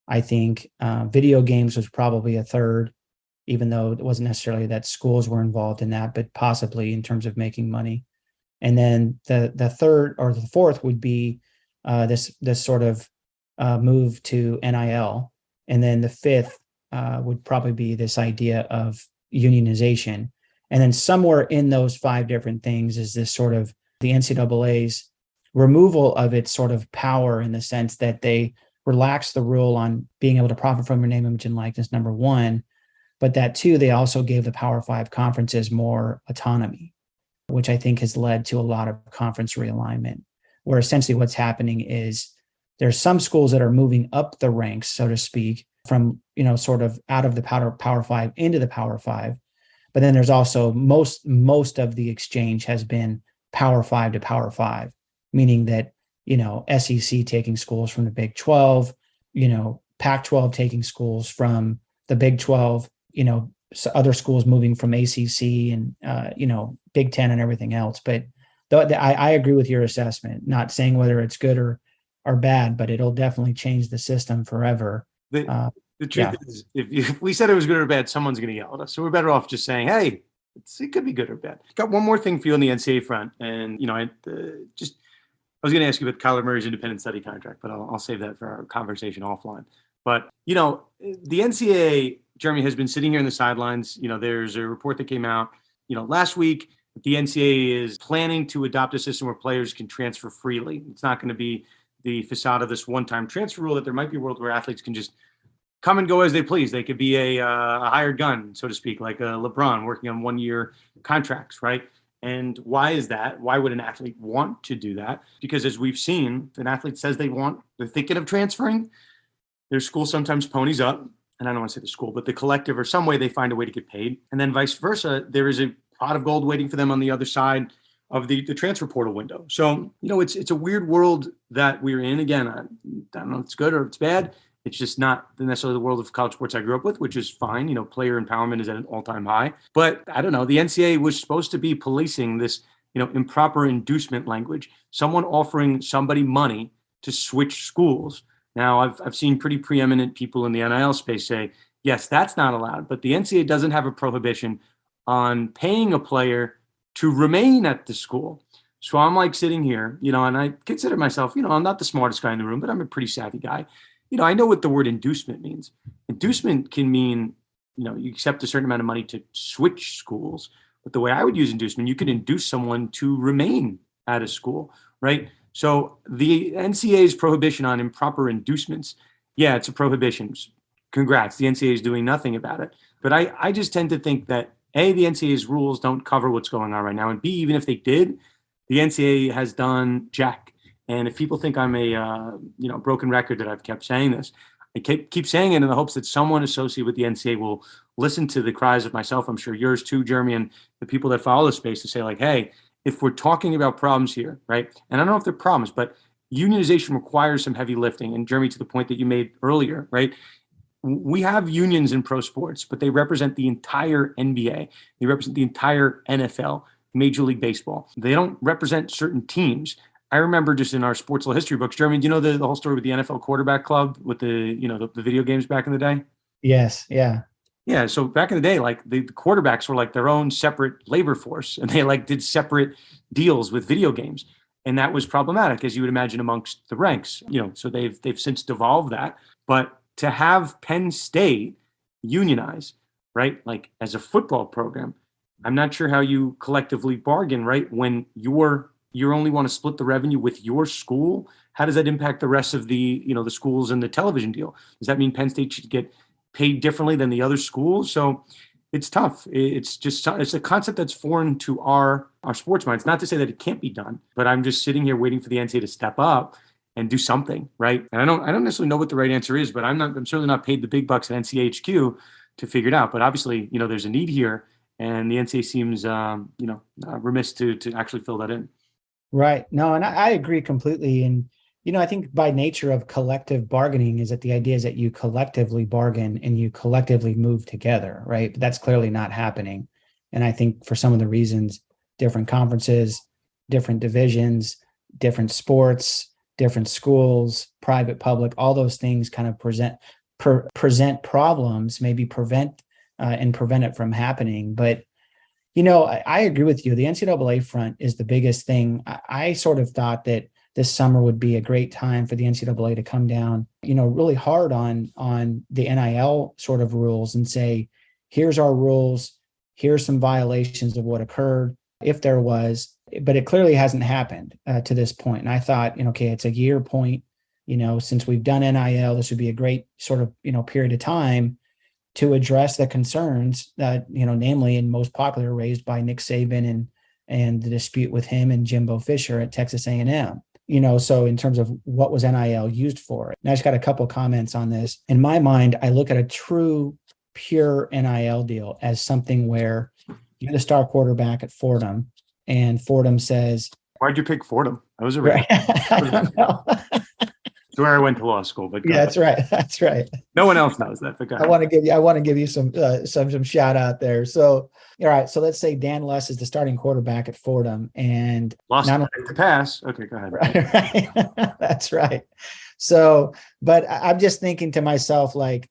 I think video games was probably a third, even though it wasn't necessarily that schools were involved in that, but possibly in terms of making money. And then the third or the fourth would be this sort of move to NIL. And then the fifth would probably be this idea of unionization. And then somewhere in those five different things is this sort of the NCAA's removal of its sort of power, in the sense that they relaxed the rule on being able to profit from your name, image, and likeness, number one. But that too, they also gave the Power Five conferences more autonomy, which I think has led to a lot of conference realignment, where essentially what's happening is there's some schools that are moving up the ranks, so to speak, from, sort of out of the Power Five into the Power Five. But then there's also most of the exchange has been Power Five to Power Five, meaning that, SEC taking schools from the Big 12, Pac-12 taking schools from the Big 12, other schools moving from ACC and, Big 10 and everything else. But I agree with your assessment, not saying whether it's good or bad, but it'll definitely change the system forever. The truth is, if we said it was good or bad, someone's going to yell at us. So we're better off just saying, hey, it could be good or bad. Got one more thing for you on the NCAA front. And, I was going to ask you about Kyler Murray's independent study contract, but I'll save that for our conversation offline. But, the NCAA, Jeremy, has been sitting here in the sidelines. There's a report that came out, last week. The NCAA is planning to adopt a system where players can transfer freely. It's not going to be the facade of this one-time transfer rule, that there might be a world where athletes can just come and go as they please. They could be a hired gun, so to speak, like a LeBron working on one-year contracts, right? And why is that? Why would an athlete want to do that? Because as we've seen, if an athlete says they're thinking of transferring, their school sometimes ponies up. And I don't want to say the school, but the collective or some way they find a way to get paid. And then vice versa, there is a pot of gold waiting for them on the other side of the transfer portal window. So, it's a weird world that we're in. Again, I don't know if it's good or it's bad. It's just not necessarily the world of college sports I grew up with, which is fine. Player empowerment is at an all-time high. But I don't know, the NCAA was supposed to be policing this, improper inducement language, someone offering somebody money to switch schools. Now, I've seen pretty preeminent people in the NIL space say, yes, that's not allowed. But the NCAA doesn't have a prohibition on paying a player to remain at the school. So I'm like sitting here, and I consider myself, I'm not the smartest guy in the room, but I'm a pretty savvy guy. I know what the word inducement means. Inducement can mean, you accept a certain amount of money to switch schools. But the way I would use inducement, you could induce someone to remain at a school, right? So the NCAA's prohibition on improper inducements, yeah, it's a prohibition. Congrats, the NCAA is doing nothing about it. But I just tend to think that, A, the NCAA's rules don't cover what's going on right now. And B, even if they did, the NCAA has done jack. And if people think I'm a broken record that I've kept saying this, I keep saying it in the hopes that someone associated with the NCAA will listen to the cries of myself, I'm sure yours too, Jeremy, and the people that follow the space, to say like, hey, if we're talking about problems here, right? And I don't know if they're problems, but unionization requires some heavy lifting. And Jeremy, to the point that you made earlier, right? We have unions in pro sports, but they represent the entire NBA. They represent the entire NFL, Major League Baseball. They don't represent certain teams. I remember just in our sports history books, Jeremy, do you know the whole story with the NFL quarterback club with the video games back in the day? Yes. Yeah. Yeah. So back in the day, like the quarterbacks were like their own separate labor force, and they like did separate deals with video games. And that was problematic, as you would imagine, amongst the ranks, so they've since devolved that. But to have Penn State unionize, right, like as a football program, I'm not sure how you collectively bargain, right, when you only want to split the revenue with your school. How does that impact the rest of the the schools and the television deal? Does that mean Penn State should get paid differently than the other schools? So it's tough. It's a concept that's foreign to our sports minds. Not to say that it can't be done, but I'm just sitting here waiting for the NCAA to step up and do something, right? And I don't necessarily know what the right answer is, but I'm certainly not paid the big bucks at NCAA HQ to figure it out. But obviously, there's a need here, and the NCAA seems remiss to actually fill that in. Right. No, and I agree completely. And, I think by nature of collective bargaining is that the idea is that you collectively bargain and you collectively move together, right? But that's clearly not happening. And I think for some of the reasons, different conferences, different divisions, different sports, different schools, private, public, all those things kind of present problems, maybe prevent it from happening. But I agree with you. The NCAA front is the biggest thing. I sort of thought that this summer would be a great time for the NCAA to come down, really hard on the NIL sort of rules and say, here's our rules, here's some violations of what occurred, if there was, but it clearly hasn't happened to this point. And I thought, okay, it's a year point, since we've done NIL, this would be a great sort of, period of time to address the concerns that, namely and most popular raised by Nick Saban and the dispute with him and Jimbo Fisher at Texas A&M. So in terms of what was NIL used for, and I just got a couple of comments on this. In my mind, I look at a true pure NIL deal as something where you're the star quarterback at Fordham, and Fordham says, "Why'd you pick Fordham?" I was right. I don't know. It's where I went to law school, but yeah, that's right. That's right. No one else knows that. I want to give you some shout out there. So, all right. So let's say Dan Less is the starting quarterback at Fordham and lost to pass. Okay, go ahead. Right. That's right. So, but I'm just thinking to myself, like,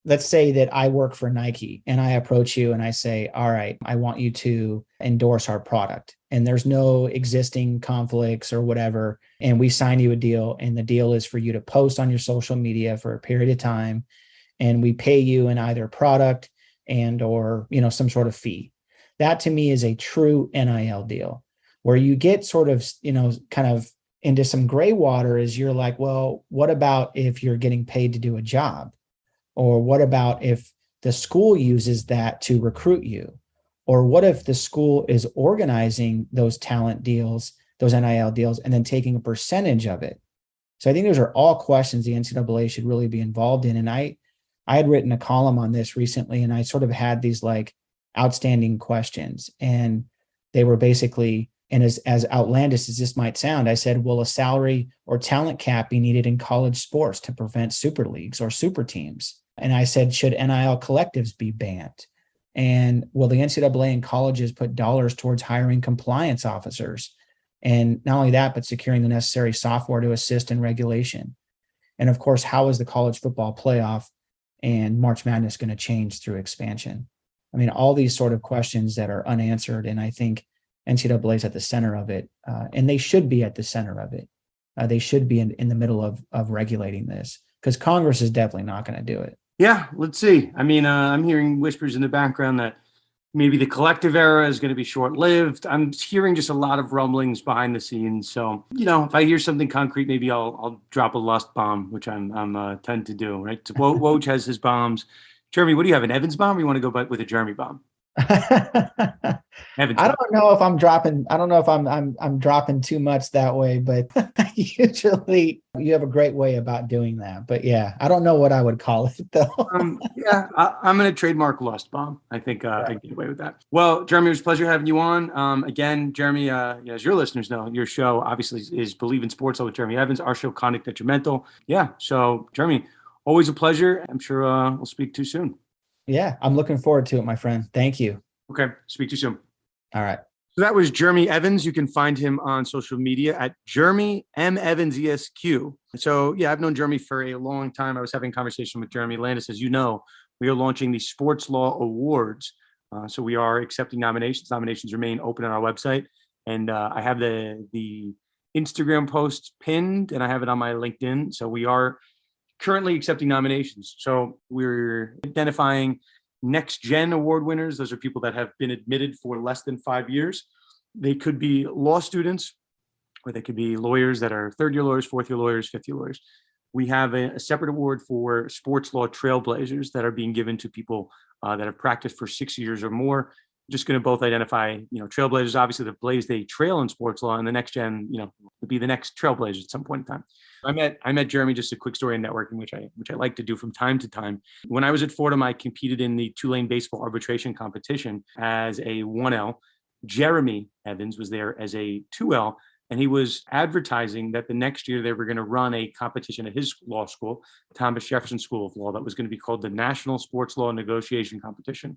let's say that I work for Nike and I approach you and I say, all right, I want you to endorse our product. And there's no existing conflicts or whatever. And we sign you a deal. And the deal is for you to post on your social media for a period of time. And we pay you in either product and or, some sort of fee. That to me is a true NIL deal where you get sort of, kind of into some gray water is you're like, well, what about if you're getting paid to do a job? Or what about if the school uses that to recruit you? Or what if the school is organizing those talent deals, those NIL deals, and then taking a percentage of it? So I think those are all questions the NCAA should really be involved in. And I had written a column on this recently, and I sort of had these like outstanding questions. And they were basically, and as outlandish as this might sound, I said, will a salary or talent cap be needed in college sports to prevent super leagues or super teams? And I said, should NIL collectives be banned? And will the NCAA and colleges put dollars towards hiring compliance officers? And not only that, but securing the necessary software to assist in regulation. And of course, how is the college football playoff and March Madness going to change through expansion? I mean, all these sort of questions that are unanswered. And I think NCAA is at the center of it. And they should be at the center of it. They should be in the middle of regulating this, because Congress is definitely not going to do it. Yeah, let's see. I mean, I'm hearing whispers in the background that maybe the collective era is going to be short-lived. I'm hearing just a lot of rumblings behind the scenes. So, if I hear something concrete, maybe I'll drop a lust bomb, which I'm tend to do, right? So Woj has his bombs. Jeremy, what do you have, an Evans bomb, or you want to go with a Jeremy bomb? I don't know if I'm dropping. I don't know if I'm dropping too much that way, but usually you have a great way about doing that. But yeah, I don't know what I would call it though. I'm going to trademark Lust Bomb. I think I get away with that. Well, Jeremy, it was a pleasure having you on. Again, Jeremy, as your listeners know, your show obviously is Believe in Sports with Jeremy Evans. Our show, Conduct Detrimental. Yeah. So, Jeremy, always a pleasure. I'm sure we'll speak too soon. Yeah, I'm looking forward to it, my friend. Thank you. Okay. Speak to you soon. All right. So that was Jeremy Evans. You can find him on social media at Jeremy M. Evans ESQ. So yeah, I've known Jeremy for a long time. I was having a conversation with Jeremy Landis. As you know, we are launching the Sports Law Awards. So we are accepting nominations. Nominations remain open on our website. And I have the Instagram post pinned, and I have it on my LinkedIn. So we are currently accepting nominations. So we're identifying next gen award winners. Those are people that have been admitted for less than 5 years. They could be law students, or they could be lawyers that are third-year lawyers, fourth-year lawyers, fifth-year lawyers. We have a separate award for sports law trailblazers that are being given to people that have practiced for 6 years or more. Just going to both identify, trailblazers, obviously the blaze they trail in sports law, and the next gen, would be the next trailblazers at some point in time. I met Jeremy, just a quick story in networking, which I like to do from time to time. When I was at Fordham, I competed in the Tulane baseball arbitration competition as a 1L. Jeremy Evans was there as a 2L, and he was advertising that the next year they were going to run a competition at his law school, Thomas Jefferson School of Law, that was going to be called the National Sports Law Negotiation Competition.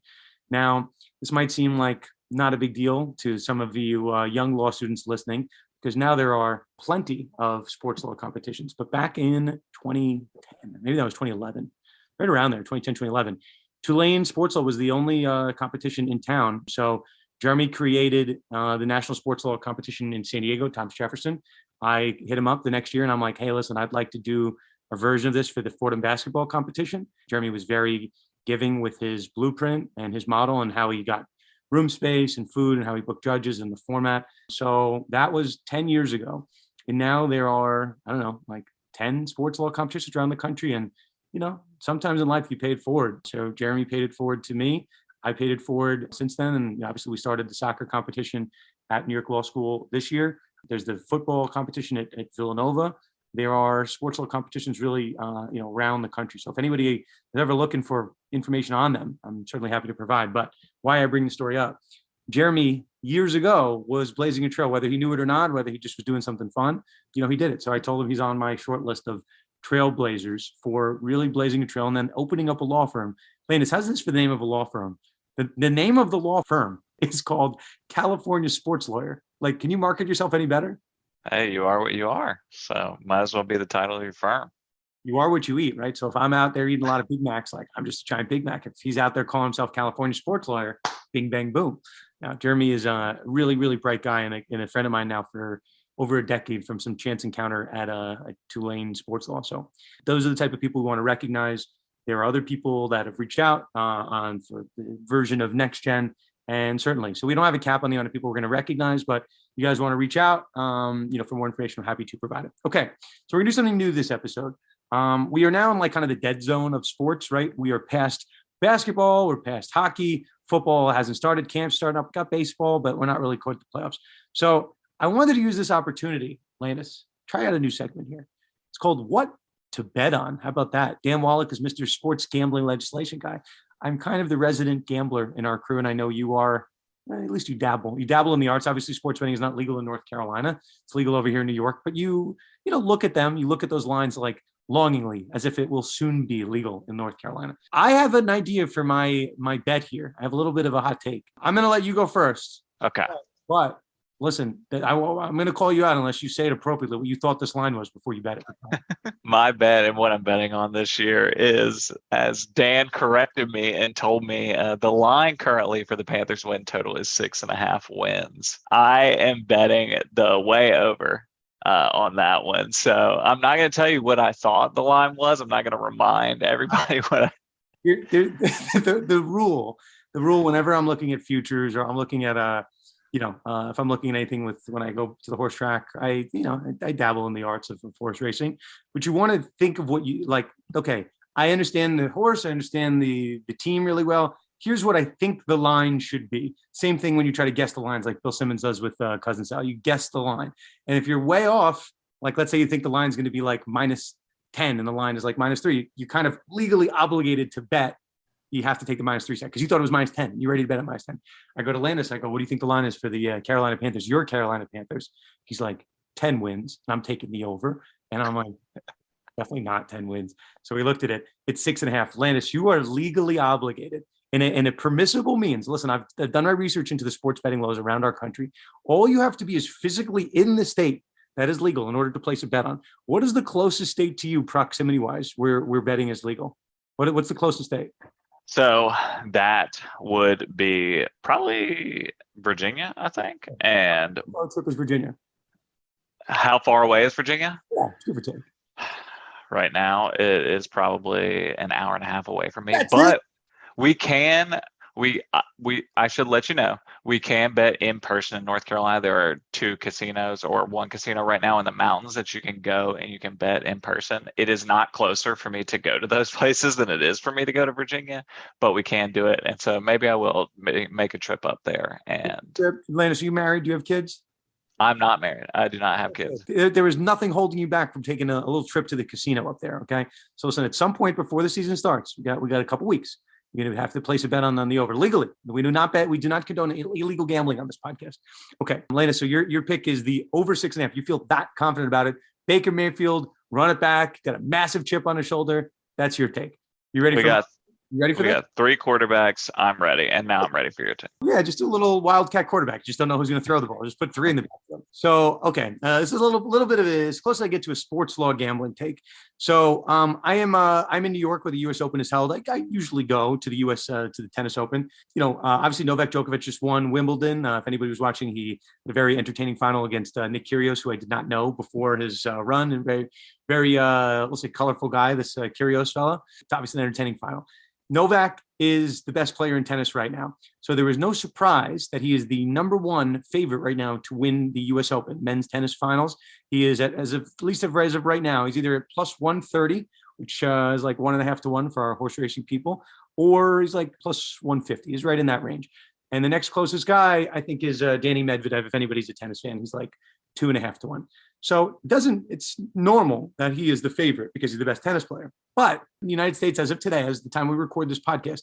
Now, this might seem like not a big deal to some of you young law students listening, because now there are plenty of sports law competitions. But back in 2010, maybe that was 2011, right around there, 2010, 2011, Tulane sports law was the only competition in town. So Jeremy created the National Sports Law Competition in San Diego, Thomas Jefferson. I hit him up the next year and I'm like, hey, listen, I'd like to do a version of this for the Fordham basketball competition. Jeremy was very giving with his blueprint and his model and how he got room space and food and how he booked judges and the format. So that was 10 years ago. And now there are, I don't know, like 10 sports law competitions around the country. And, you know, sometimes in life you pay it forward. So Jeremy paid it forward to me. I paid it forward since then. And obviously we started the soccer competition at New York Law School this year. There's the football competition at Villanova. There are sports law competitions really, around the country. So if anybody is ever looking for information on them, I'm certainly happy to provide. But why I bring the story up, Jeremy years ago was blazing a trail, whether he knew it or not, whether he just was doing something fun, he did it. So I told him he's on my short list of trailblazers for really blazing a trail and then opening up a law firm. Landis, how's this for the name of a law firm? The name of the law firm is called California Sports Lawyer. Like, can you market yourself any better? Hey, you are what you are. So might as well be the title of your firm. You are what you eat, right? So if I'm out there eating a lot of Big Macs, like I'm just a giant Big Mac. If he's out there calling himself California Sports Lawyer, bing, bang, boom. Now, Jeremy is a really, really bright guy and a friend of mine now for over a decade from some chance encounter at Tulane Sports Law. So those are the type of people we want to recognize. There are other people that have reached out on for the version of Next Gen. And certainly, so we don't have a cap on the amount of people we're going to recognize, but you guys want to reach out, for more information, I'm happy to provide it. Okay, so we're going to do something new this episode. We are now in like kind of the dead zone of sports, right? We are past basketball, we're past hockey, football hasn't started, camp starting up, got baseball, but we're not really quite the playoffs. So I wanted to use this opportunity, Landis, try out a new segment here. It's called What to Bet On. How about that? Dan Wallach is Mr. Sports Gambling Legislation guy. I'm kind of the resident gambler in our crew, and I know you are. At least you dabble. You dabble in the arts. Obviously, sports betting is not legal in North Carolina. It's legal over here in New York. But you look at them. You look at those lines like longingly, as if it will soon be legal in North Carolina. I have an idea for my bet here. I have a little bit of a hot take. I'm going to let you go first. Okay. But listen, I'm going to call you out unless you say it appropriately, what you thought this line was before you bet it. My bet and what I'm betting on this year is, as Dan corrected me and told me, the line currently for the Panthers win total is 6.5 wins. I am betting the way over on that one. So I'm not going to tell you what I thought the line was. I'm not going to remind everybody what I... The rule, whenever I'm looking at futures or I'm looking at if I'm looking at anything when I go to the horse track, I dabble in the arts of horse racing, but you want to think of what you like. Okay, I understand the horse. I understand the team really well. Here's what I think the line should be. Same thing when you try to guess the lines like Bill Simmons does with Cousin Sal. You guess the line. And if you're way off, like let's say you think the line is going to be like -10 and the line is like -3, you kind of legally obligated to bet. You have to take the -3 because you thought it was -10. You're ready to bet at -10. I go to Landis. I go, what do you think the line is for the Carolina Panthers? Your Carolina Panthers. He's like 10 wins. And I'm taking the over. And I'm like, definitely not 10 wins. So we looked at it. It's 6.5. Landis, you are legally obligated in a permissible means. Listen, I've done my research into the sports betting laws around our country. All you have to be is physically in the state that is legal in order to place a bet on. What is the closest state to you proximity-wise where betting is legal? What's the closest state? So that would be probably Virginia, I think. And how far is Virginia? How far away is Virginia? Yeah, give or take. Right now, it is probably an hour and a half away from me. That's but it. I should let you know, we can bet in person in North Carolina. There are 2 casinos or 1 casino right now in the mountains that you can go and you can bet in person. It is not closer for me to go to those places than it is for me to go to Virginia, but we can do it. And so maybe I will make a trip up there. And Landis, are you married? Do you have kids? I'm not married. I do not have kids. There is nothing holding you back from taking a little trip to the casino up there. Okay. So listen, at some point before the season starts, we got a couple weeks. You're going to have to place a bet on the over legally. We do not bet. We do not condone illegal gambling on this podcast. Okay, Landis, so your pick is the over 6.5. You feel that confident about it. Baker Mayfield, run it back, got a massive chip on his shoulder. That's your take. You ready? You ready for We that? got 3 quarterbacks. I'm ready. And now I'm ready for your team. Yeah, just a little wildcat quarterback. Just don't know who's going to throw the ball. Just put 3 in the backfield. So, okay, this is a little bit of as close as I get to a sports law gambling take. So, I'm in New York where the U.S. Open is held. I usually go to the U.S. To the tennis Open. Obviously Novak Djokovic just won Wimbledon. If anybody was watching, he had a very entertaining final against Nick Kyrgios, who I did not know before his run, and very let's say colorful guy. This Kyrgios fella. It's obviously an entertaining final. Novak is the best player in tennis right now. So there is no surprise that he is the number 1 favorite right now to win the US Open men's tennis finals. He is at least as of right now, he's either at plus 130, which is like 1.5 to 1 for our horse racing people, or he's like plus 150. He's right in that range. And the next closest guy, I think, is Danny Medvedev. If anybody's a tennis fan, he's like 2.5 to 1. So it's normal that he is the favorite because he's the best tennis player. But in the United States, as of today, as the time we record this podcast,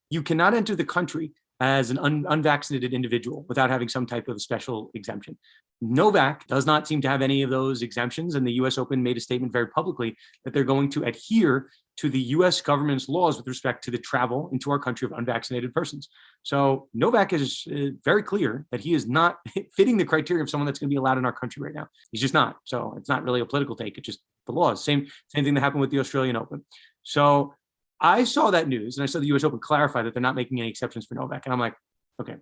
you cannot enter the country as an unvaccinated individual without having some type of special exemption. Novak does not seem to have any of those exemptions, and the U.S. Open made a statement very publicly that they're going to adhere to the U.S. government's laws with respect to the travel into our country of unvaccinated persons. So Novak is very clear that he is not fitting the criteria of someone that's going to be allowed in our country right now. He's just not. So it's not really a political take. It's just the laws. Same thing that happened with the Australian Open. So I saw that news, and I saw the U.S. Open clarify that they're not making any exceptions for Novak. And I'm like, okay,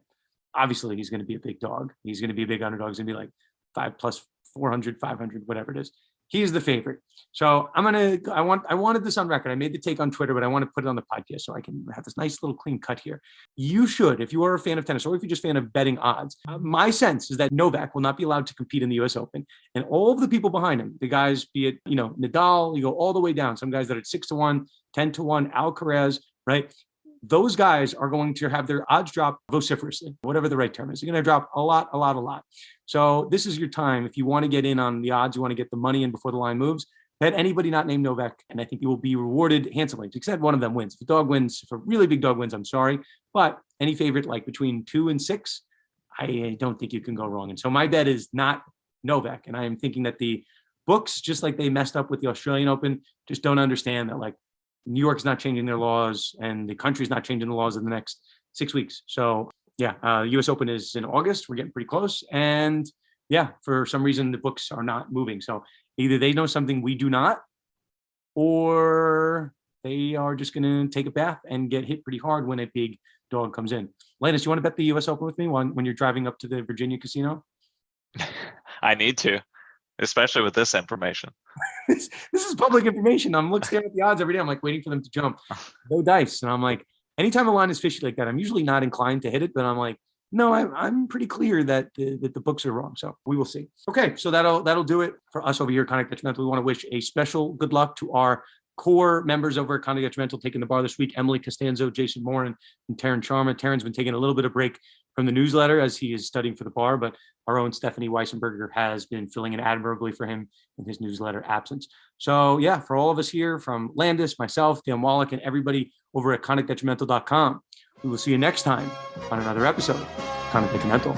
obviously he's going to be a big dog. He's going to be a big underdog. He's going to be like 5 plus 400, 500, whatever it is. He is the favorite. So I wanted this on record. I made the take on Twitter, but I want to put it on the podcast so I can have this nice little clean cut here. You should, if you are a fan of tennis, or if you're just a fan of betting odds, my sense is that Novak will not be allowed to compete in the US Open. And all of the people behind him, the guys, be it, Nadal, you go all the way down. Some guys that are 6 to 1, 10 to 1, Alcaraz, right? Those guys are going to have their odds drop vociferously, whatever the right term is. They're going to drop a lot. So this is your time. If you want to get in on the odds, you want to get the money in before the line moves, bet anybody not named Novak, and I think you will be rewarded handsomely, except one of them wins. If a dog wins, if a really big dog wins, I'm sorry. But any favorite, like between 2 and 6, I don't think you can go wrong. And so my bet is not Novak. And I am thinking that the books, just like they messed up with the Australian Open, just don't understand that, like, New York's not changing their laws and the country's not changing the laws in the next 6 weeks. So yeah, US Open is in August. We're getting pretty close. And yeah, for some reason, the books are not moving. So either they know something we do not, or they are just going to take a bath and get hit pretty hard when a big dog comes in. Landis, you want to bet the US Open with me when you're driving up to the Virginia casino? I need to, especially with this information. This is public information. I'm staring at the odds every day. I'm like waiting for them to jump. No dice. And I'm like, anytime a line is fishy like that, I'm usually not inclined to hit it, but I'm like, no, I'm pretty clear that the books are wrong. So we will see. Okay, so that'll do it for us over here at Conduct Detrimental. We want to wish a special good luck to our core members over at Conduct Detrimental taking the bar this week: Emily Costanzo, Jason Morin, and Taryn Sharma. Taryn's been taking a little bit of break from the newsletter as he is studying for the bar, but our own Stephanie Weissenberger has been filling in admirably for him in his newsletter absence. So yeah, for all of us here, from Landis, myself, Dan Wallach, and everybody over at conductdetrimental.com, we will see you next time on another episode of Conduct Detrimental.